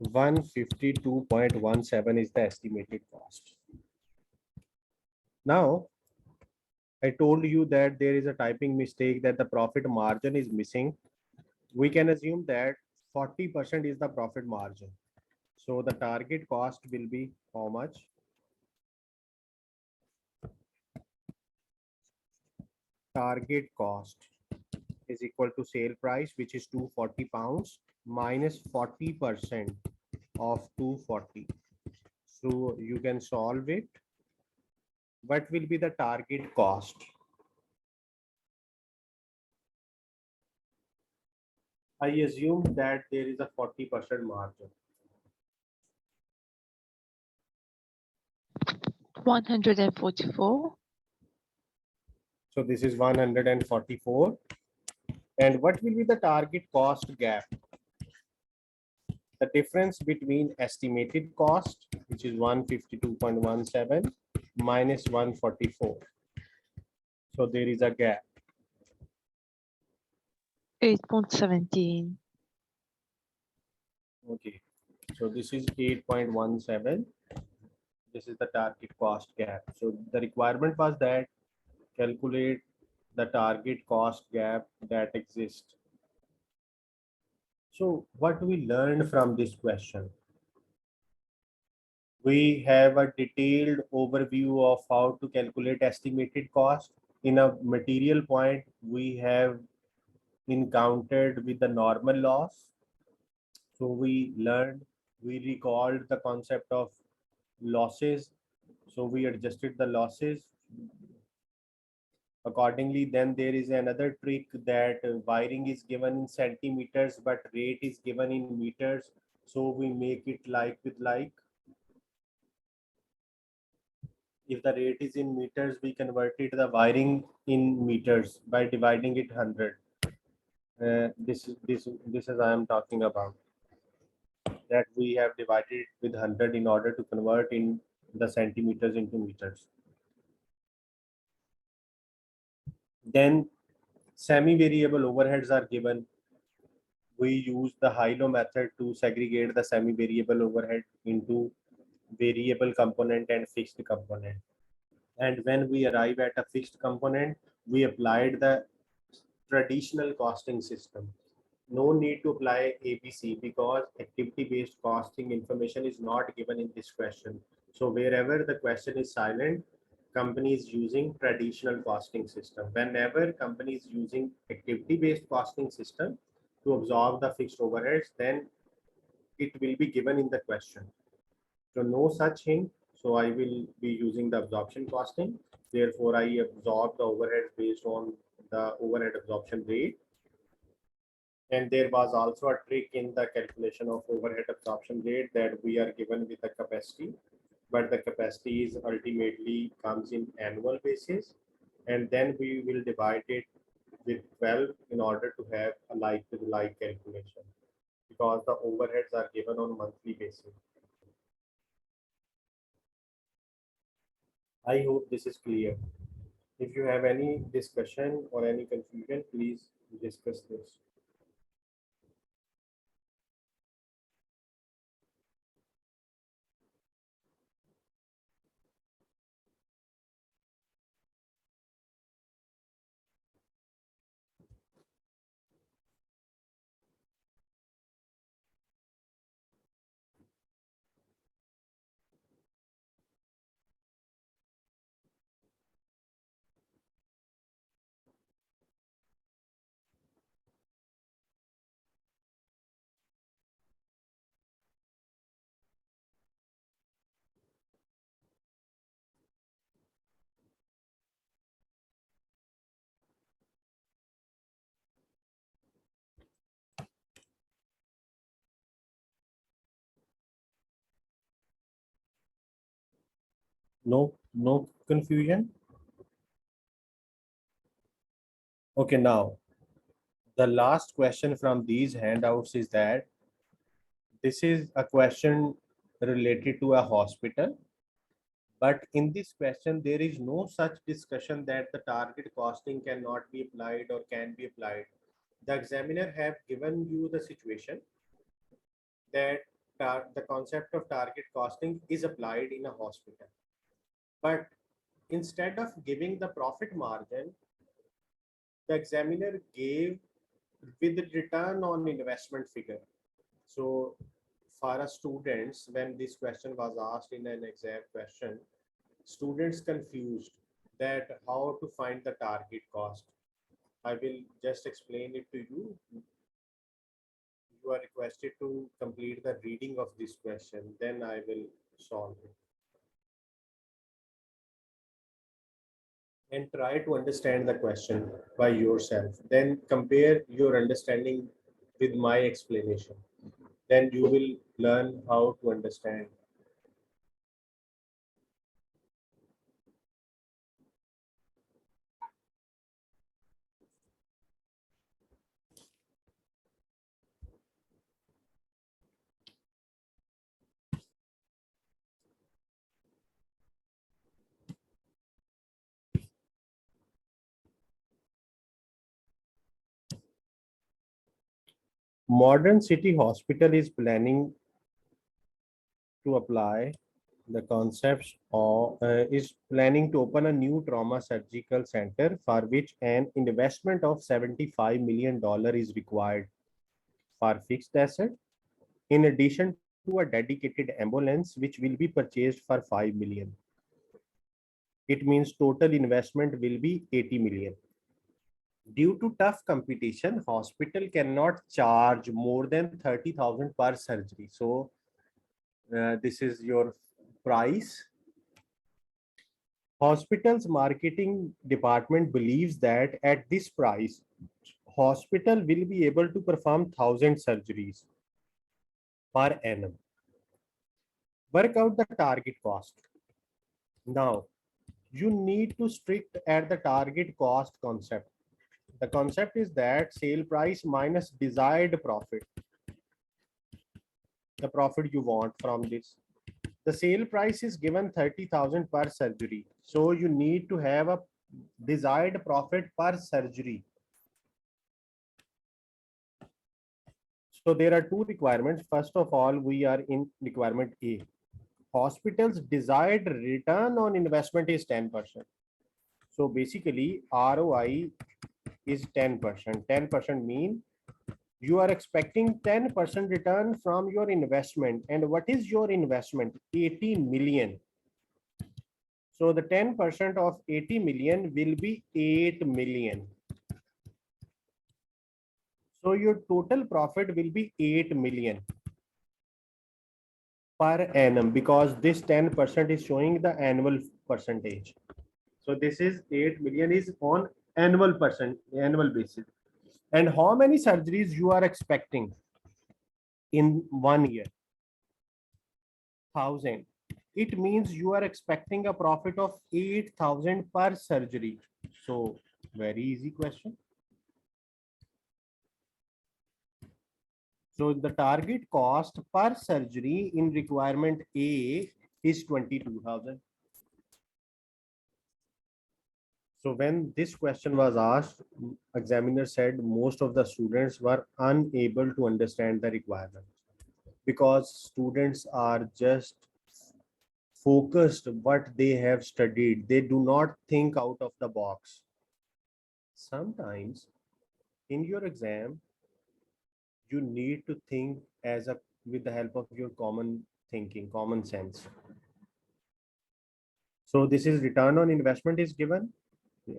$152.17 is the estimated cost. Now, I told you that there is a typing mistake, that the profit margin is missing. We can assume that 40% is the profit margin. So the target cost will be how much? target cost is equal to sale price, which is 240 pounds minus 40% of 240. So you can solve it. What will be the target cost? I assume that there is a 40% margin. 144. So this is 144. And what will be the target cost gap? The difference between estimated cost, which is 152.17 minus 144. So there is a gap. 8.17. Okay. So this is 8.17. This is the target cost gap. So the requirement was that calculate the target cost gap that exists. So what we learned from this question? We have a detailed overview of how to calculate estimated cost. In a material point, we have encountered with the normal loss. So we learned, we recalled the concept of losses. So we adjusted the losses accordingly. Then there is another trick that wiring is given in centimeters, but rate is given in meters. So we make it like with like. If the rate is in meters, we converted the wiring in meters by dividing it 100. This is I am talking about, that we have divided it with 100 in order to convert in the centimeters into meters. Then semi-variable overheads are given. We use the high-low method to segregate the semi-variable overhead into variable component and fixed component. And when we arrive at a fixed component, we applied the traditional costing system. No need to apply ABC because activity-based costing information is not given in this question. So wherever the question is silent, company is using traditional costing system. Whenever company is using activity-based costing system to absorb the fixed overheads, then it will be given in the question. So no such hint. So I will be using the absorption costing. Therefore, I absorb the overheads based on the overhead absorption rate. And there was also a trick in the calculation of overhead absorption rate that we are given with the capacity, but the capacity is ultimately comes in annual basis. And then we will divide it with 12 in order to have a like with like calculation, because the overheads are given on monthly basis. I hope this is clear. If you have any discussion or any confusion, please discuss this. No confusion. Okay, now the last question from these handouts is that this is a question related to a hospital, but in this question there is no such discussion that the target costing cannot be applied or can be applied. The examiner have given you the situation that the concept of target costing is applied in a hospital, but instead of giving the profit margin, the examiner gave with the return on investment figure. So for our students, when this question was asked in an exam question, students confused that how to find the target cost. I will just explain it to you. You are requested to complete the reading of this question, then I will solve it. And try to understand the question by yourself. Then compare your understanding with my explanation. Then you will learn how to understand. Modern City Hospital is planning to apply the concepts of is planning to open a new trauma surgical center for which an investment of $75 million is required for fixed asset, in addition to a dedicated ambulance which will be purchased for 5 million. It means total investment will be 80 million. Due to tough competition, hospital cannot charge more than 30,000 per surgery. So this is your price. Hospital's marketing department believes that at this price, hospital will be able to perform 1,000 surgeries per annum. Work out the target cost. Now, you need to strict at the target cost concept. The concept is that sale price minus desired profit. The profit you want from this. The sale price is given 30,000 per surgery. So you need to have a desired profit per surgery. So there are two requirements. First of all, we are in requirement A. Hospital's desired return on investment is 10%. So basically ROI is 10%. 10% mean you are expecting 10% return from your investment. And what is your investment? 80 million. So the 10% of 80 million will be 8 million. So your total profit will be 8 million per annum, because this 10% is showing the annual percentage. So this is 8 million is on annual basis. And how many surgeries you are expecting in 1 year? 1,000. It means you are expecting a profit of 8,000 per surgery. So very easy question. So the target cost per surgery in requirement A is 22,000. So when this question was asked, examiner said most of the students were unable to understand the requirement, because students are just focused what they have studied. They do not think out of the box. Sometimes in your exam, you need to think as a with the help of your common thinking, common sense. So this is return on investment is given,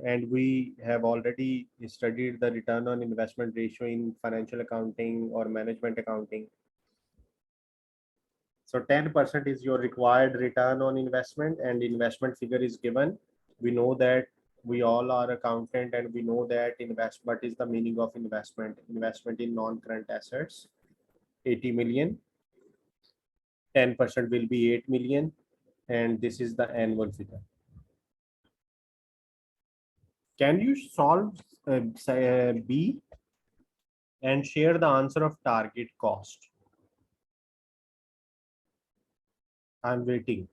and we have already studied the return on investment ratio in financial accounting or management accounting. So 10% is your required return on investment, and investment figure is given. We know that we all are accountant, and we know that what is the meaning of investment? Investment in non-current assets, 80 million. 10% will be 8 million, and this is the annual figure. Can you solve B and share the answer of target cost? I'm waiting.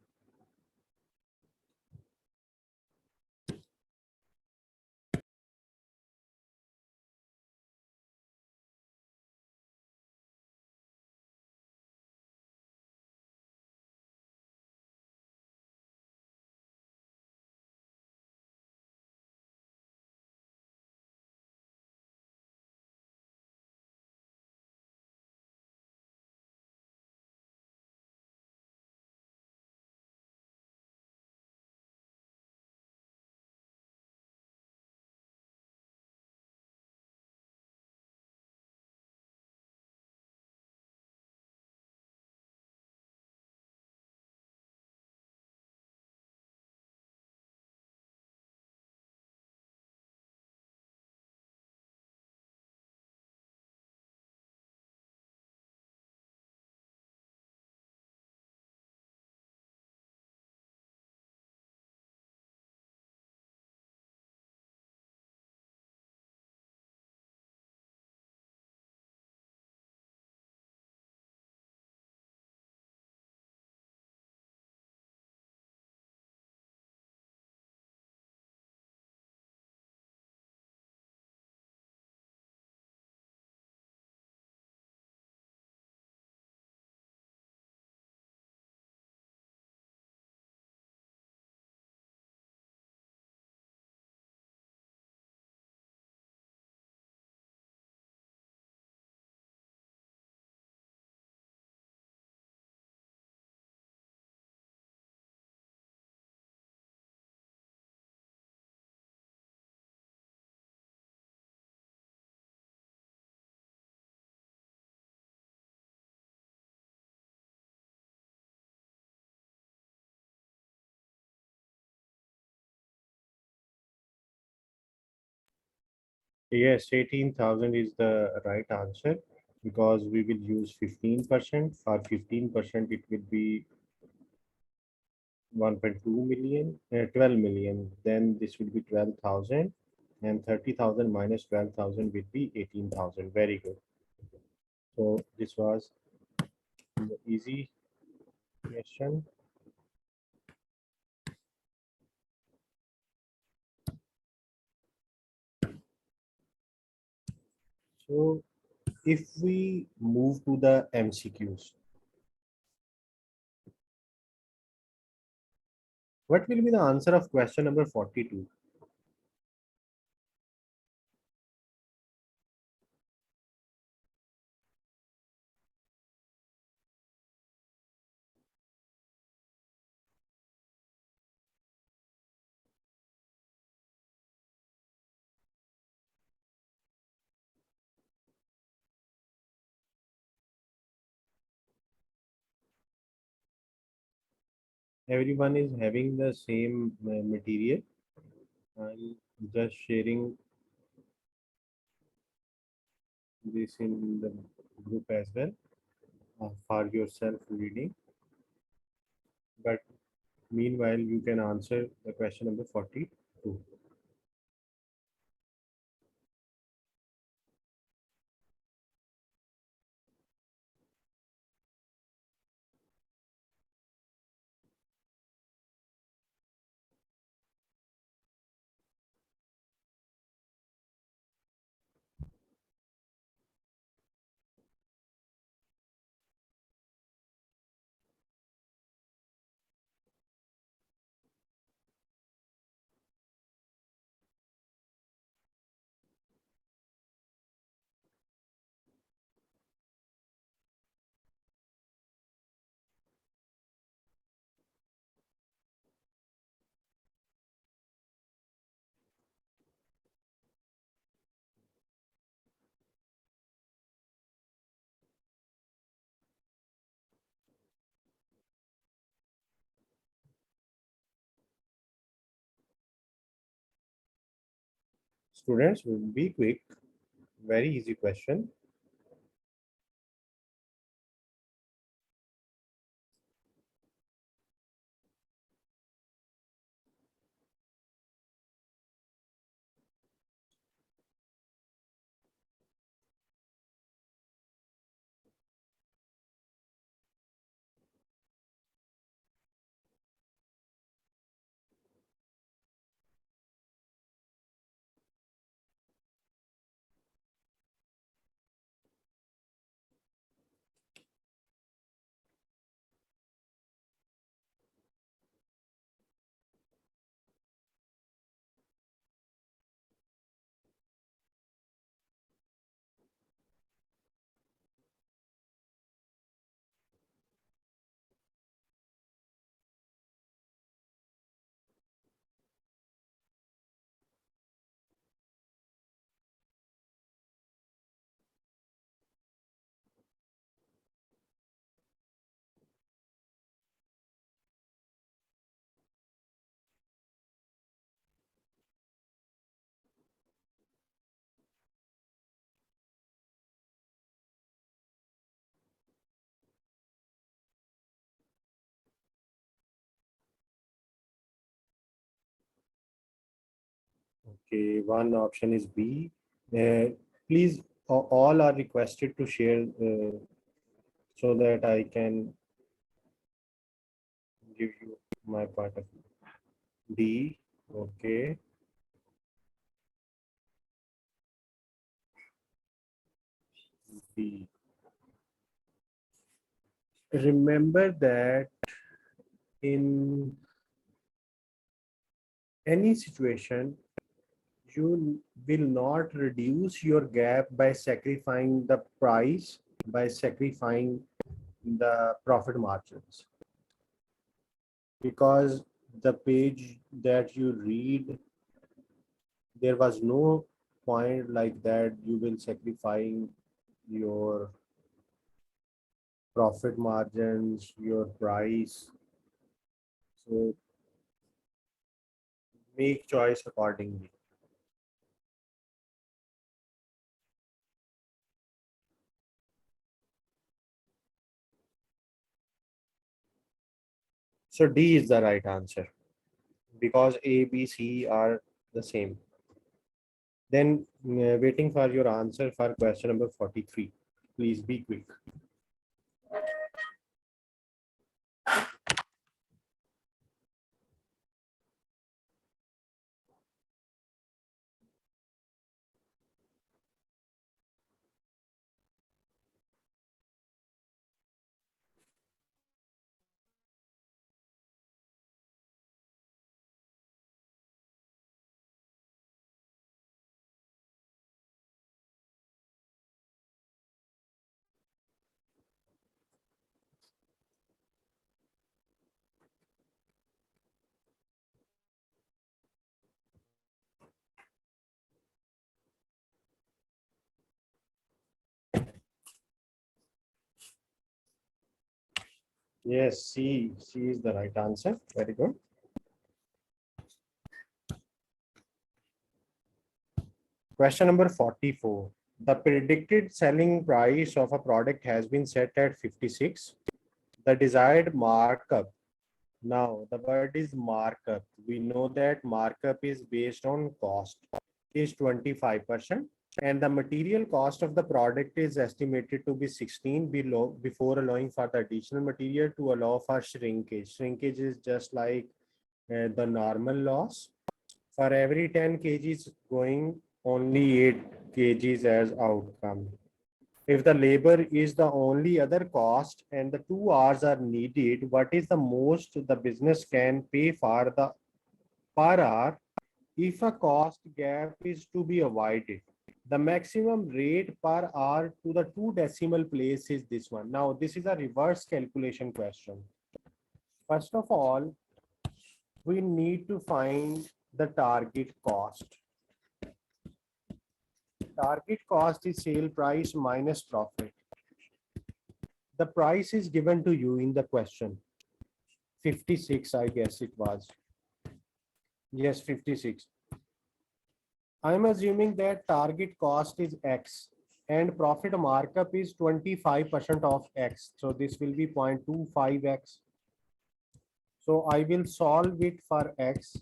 Yes, 18,000 is the right answer because we will use 15%. For 15%, it will be 1.2 million, 12 million. Then this will be 12,000, and 30,000 minus 12,000 will be 18,000. Very good. So this was the easy question. So if we move to the MCQs, what will be the answer of question number 42? Everyone is having the same material. I'm just sharing this in the group as well for your self reading. But meanwhile, you can answer the question number 42. Students will be quick. Very easy question. Okay, one option is B. Please, all are requested to share so that I can give you my part of D. Okay. D. Remember that in any situation, you will not reduce your gap by sacrificing the price, by sacrificing the profit margins, because the page that you read, there was no point like that you will sacrificing your profit margins, your price. So make choice accordingly. So D is the right answer because A, B, C are the same. Then waiting for your answer for question number 43. Please be quick. Yes, C is the right answer. Very good. Question number 44. The predicted selling price of a product has been set at 56. The desired markup. Now, the word is markup. We know that markup is based on cost is 25%, and the material cost of the product is estimated to be 16 below before allowing for the additional material to allow for shrinkage. Shrinkage is just like the normal loss. For every 10 kgs going, only 8 kgs as outcome. If the labor is the only other cost and the 2 hours are needed, what is the most the business can pay for the per hour if a cost gap is to be avoided? The maximum rate per hour to the 2 decimal place is this one. Now, this is a reverse calculation question. First of all, we need to find the target cost. Target cost is sale price minus profit. The price is given to you in the question. 56, I guess it was. Yes, 56. I'm assuming that target cost is X and profit markup is 25% of X. So this will be 0.25X. So I will solve it for X.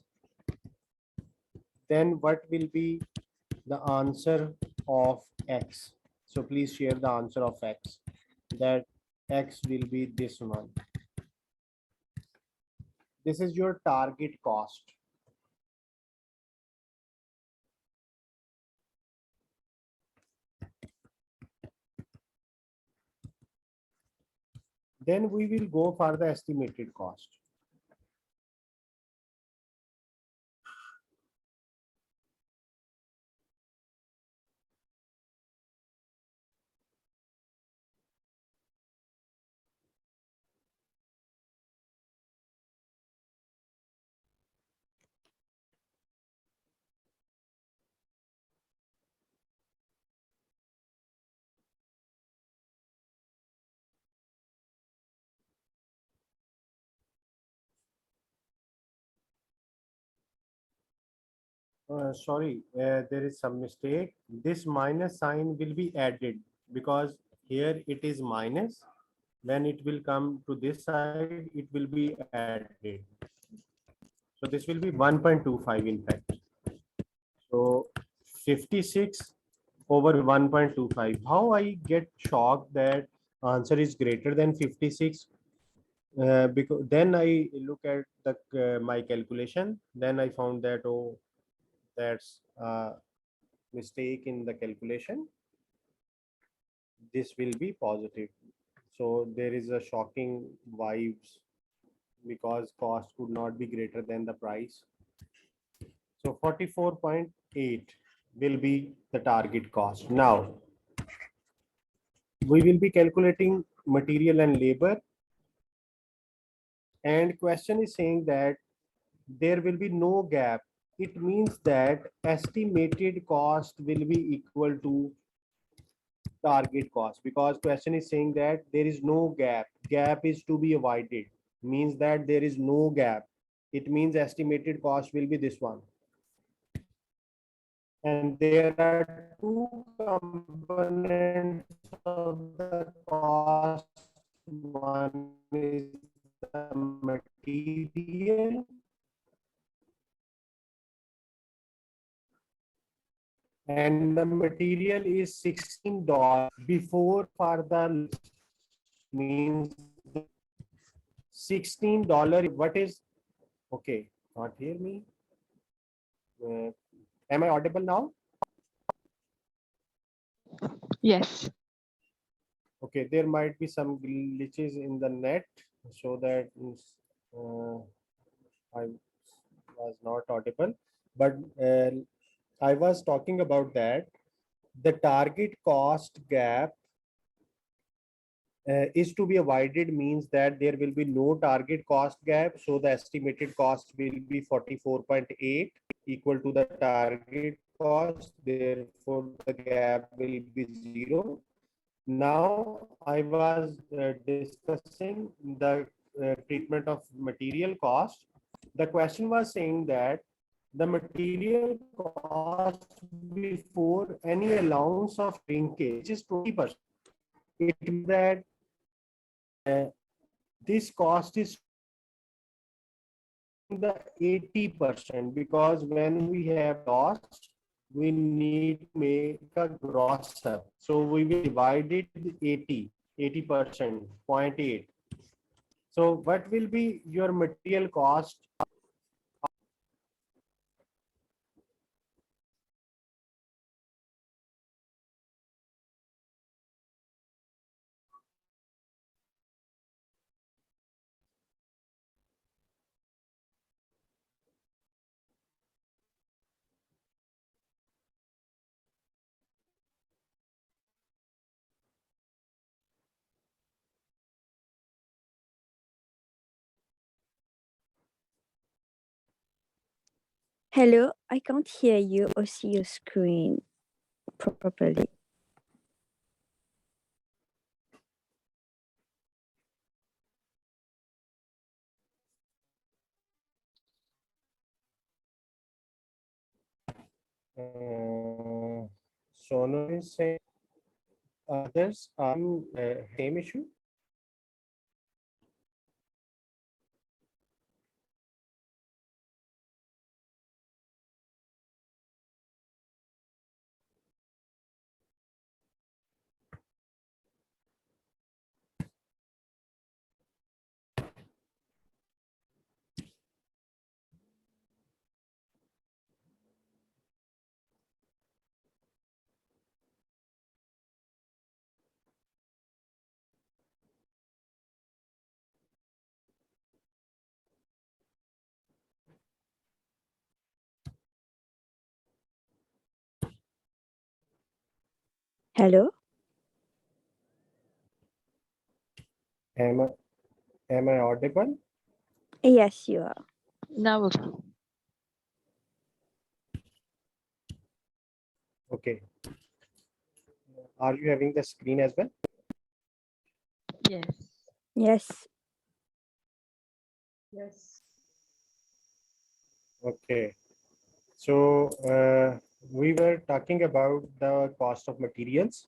Then what will be the answer of X? So please share the answer of X. That X will be this one. This is your target cost. Then we will go for the estimated cost. Sorry, there is some mistake. This minus sign will be added because here it is minus. When it will come to this side, it will be added. So this will be 1.25 in fact. So 56 over 1.25. How I get shocked that answer is greater than 56? Because then I look at the my calculation. Then I found that, oh, that's a mistake in the calculation. This will be positive. So there is a shocking vibes because cost could not be greater than the price. So 44.8 will be the target cost. Now we will be calculating material and labor, and question is saying that there will be no gap. It means that estimated cost will be equal to target cost, because question is saying that there is no gap. Gap is to be avoided, means that there is no gap. It means estimated cost will be this one. And there are two components of the cost. One is the the material and the material is $16 before for the means $16. What is okay? Not hear me. Am I audible now? Yes. Okay, there might be some glitches in the net, so that I was not audible, but I was talking about that the target cost gap is to be avoided, means that there will be no target cost gap, so the estimated cost will be 44.8 equal to the target cost, therefore the gap will be 0. Now I was discussing the treatment of material cost. The question was saying that the material cost before any allowance of shrinkage is 20%. It means that this cost is the 80%, because when we have loss, we need to make a gross up. So we will divide it with 80%, 0.8. So what will be your material cost? Hello, I can't hear you or see your screen properly. Sono is saying others are you same issue? Hello? Am I audible? Yes, you are. Now, okay. Okay. Are you having the screen as well? Yes. Yes. Yes. Okay. So we were talking about the cost of materials.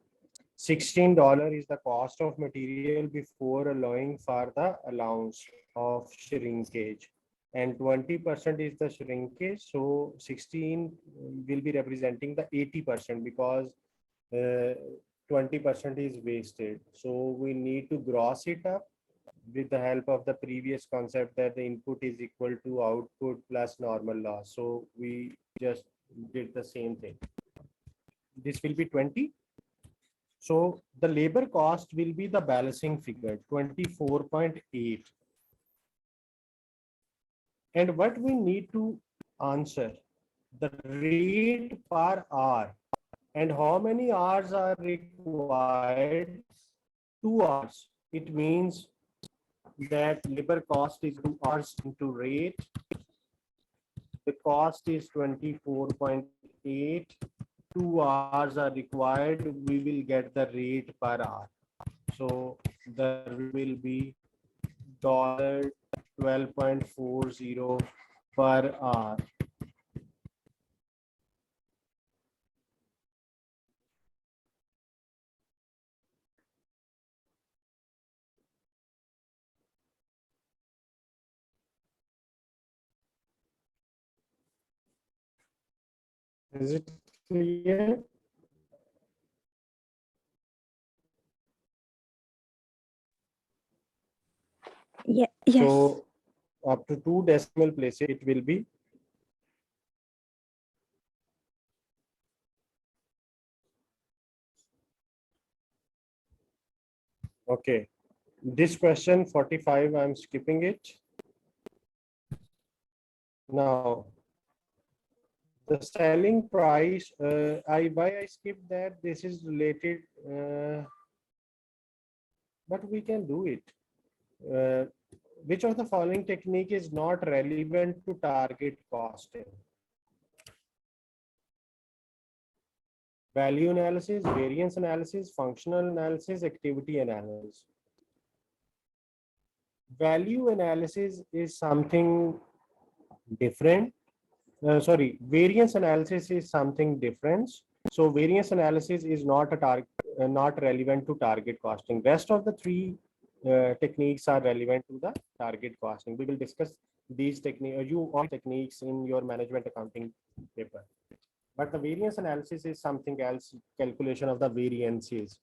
$16 is the cost of material before allowing for the allowance of shrinkage, and 20% is the shrinkage. So 16 will be representing the 80%, because 20% is wasted. So we need to gross it up with the help of the previous concept that the input is equal to output plus normal loss. So we just did the same thing. This will be 20. So the labor cost will be the balancing figure, 24.8. And what we need to answer, the rate per hour, and how many hours are required? 2 hours. It means that labor cost is 2 hours into rate. The cost is 24.8. 2 hours are required. We will get the rate per hour. So the will be $12.40 per hour. Is it clear? Yeah, yes. So up to 2 decimal places, it will be okay. This question 45, I'm skipping it. Now, the selling price, I skipped that. This is related, but we can do it. Which of the following technique is not relevant to target costing? Value analysis, variance analysis, functional analysis, activity analysis. Value analysis is something different. Sorry, variance analysis is something different. So variance analysis is not a target, not relevant to target costing. Rest of the three techniques are relevant to the target costing. We will discuss these techniques in your management accounting paper. But the variance analysis is something else, calculation of the variances.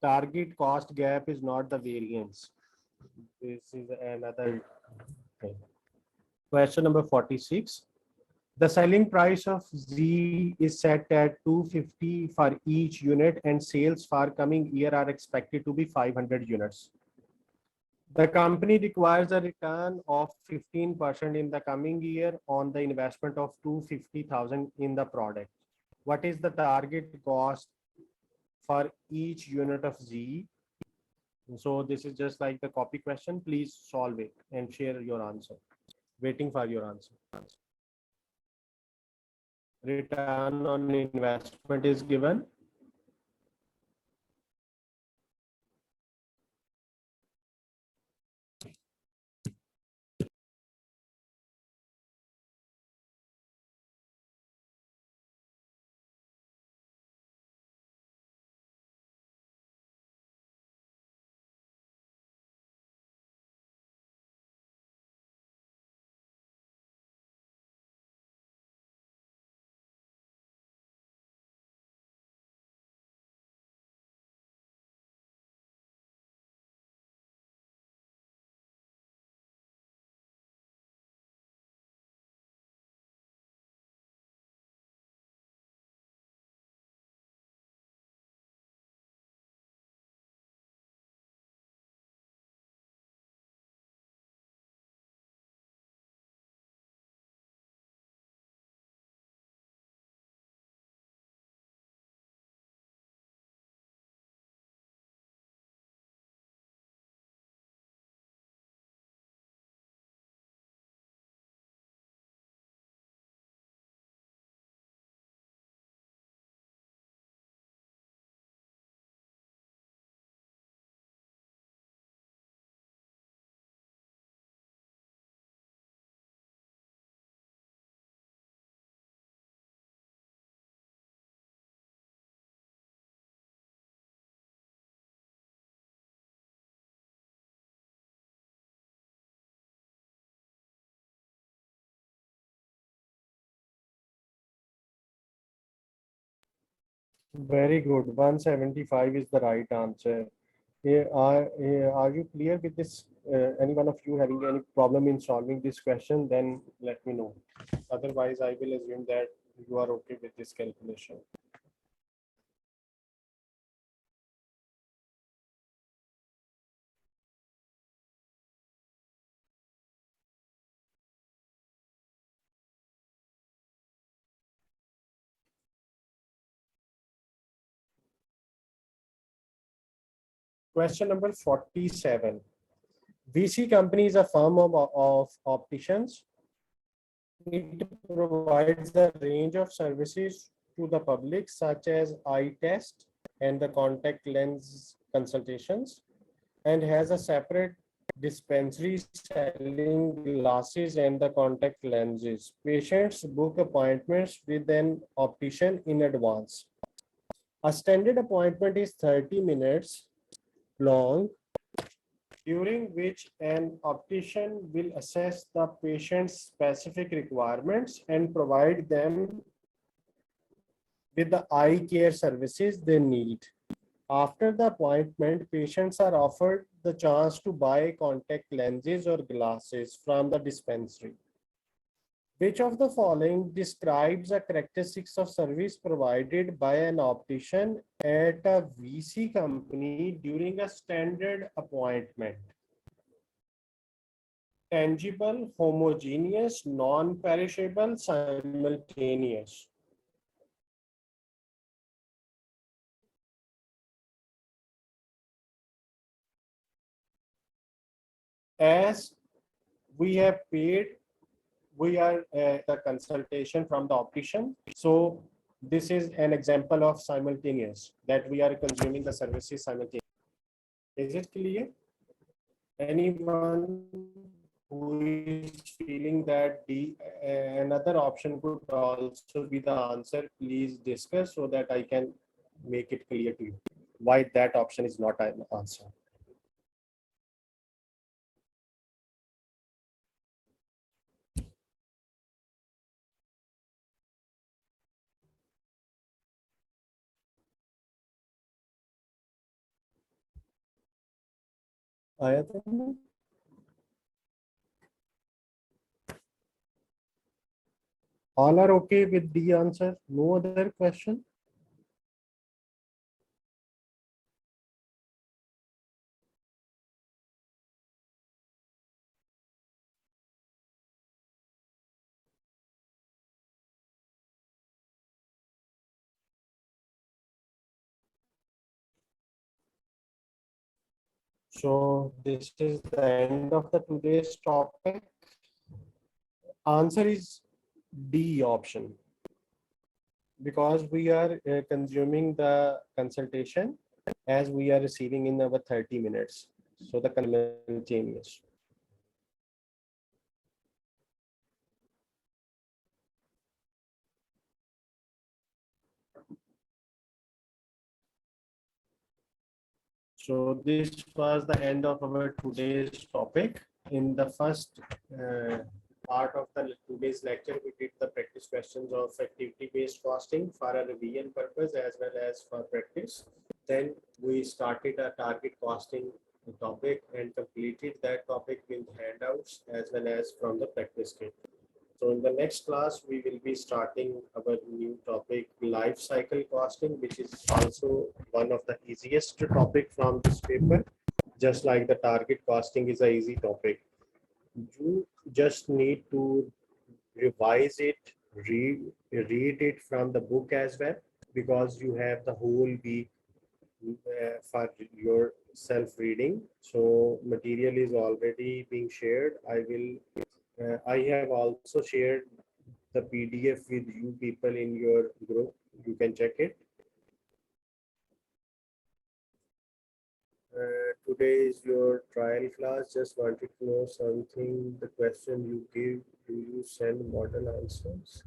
Target cost gap is not the variance. This is another thing. Question number 46. The selling price of Z is set at 250 for each unit and sales for coming year are expected to be 500 units. The company requires a return of 15% in the coming year on the investment of 250,000 in the product. What is the target cost for each unit of Z? So this is just like the copy question. Please solve it and share your answer. Waiting for your answer. Return on investment is given. Very good. 175 is the right answer. Are you clear with this? Any one of you having any problem in solving this question, then let me know. Otherwise, I will assume that you are okay with this calculation. Question number 47. VC company is a firm of opticians. It provides a range of services to the public, such as eye test and the contact lens consultations, and has a separate dispensary selling glasses and the contact lenses. Patients book appointments with an optician in advance. A standard appointment is 30 minutes long during which an optician will assess the patient's specific requirements and provide them with the eye care services they need. After the appointment, patients are offered the chance to buy contact lenses or glasses from the dispensary. Which of the following describes the characteristics of service provided by an optician at a VC company during a standard appointment? Tangible, homogeneous, non-perishable, simultaneous. As we have paid, we are the consultation from the optician. So this is an example of simultaneous, that we are consuming the services simultaneously. Is it clear? Anyone who is feeling that the another option could also be the answer, please discuss so that I can make it clear to you why that option is not an answer. आया था ना? All are okay with the answer? No other question? So this is the end of the today's topic. Answer is D option, because we are consuming the consultation as we are receiving in our 30 minutes. So the simultaneous. So this was the end of our today's topic. In the first part of the today's lecture, we did the practice questions of activity-based costing for a revision purpose as well as for practice. Then we started a target costing topic and completed that topic with handouts as well as from the practice kit. So in the next class, we will be starting our new topic, life cycle costing, which is also one of the easiest topic from this paper. Just like the target costing is an easy topic. You just need to revise it, read it from the book as well, because you have the whole week for your self-reading. So material is already being shared. I have also shared the PDF with you people in your group. You can check it. Today is your trial class. Just wanted to know something. The question you give, do you send model answers?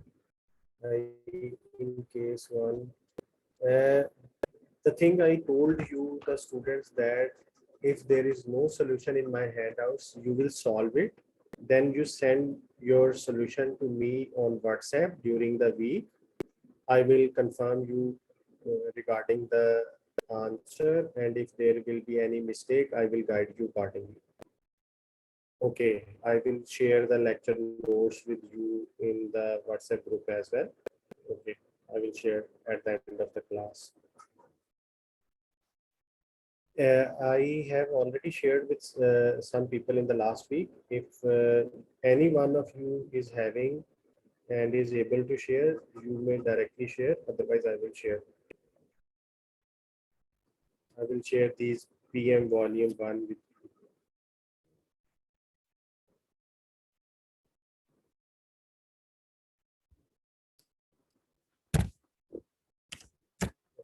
In case one. The thing I told you, the students, that if there is no solution in my handouts, you will solve it. Then you send your solution to me on WhatsApp during the week. I will confirm you regarding the answer, and if there will be any mistake, I will guide you accordingly. Okay, I will share the lecture notes with you in the WhatsApp group as well. Okay, I will share at the end of the class. I have already shared with some people in the last week. If any one of you is having and is able to share, you may directly share. Otherwise, I will share. I will share these PM volume 1 with you.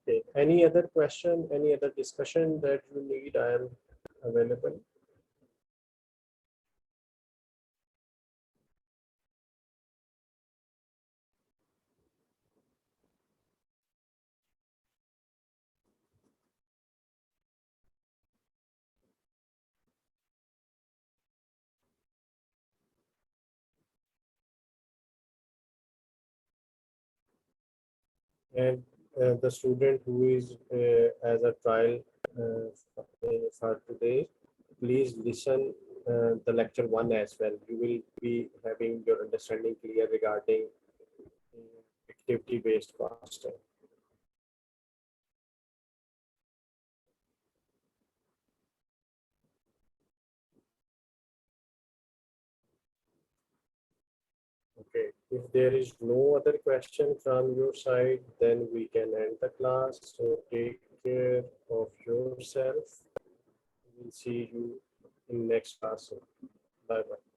Okay. Any other question, any other discussion that you need, I am available. And the student who is as a trial for today, please listen the lecture 1 as well. You will be having your understanding clear regarding activity based costing. Okay, if there is no other question from your side, then we can end the class. So take care of yourself. We'll see you in next class. Bye bye.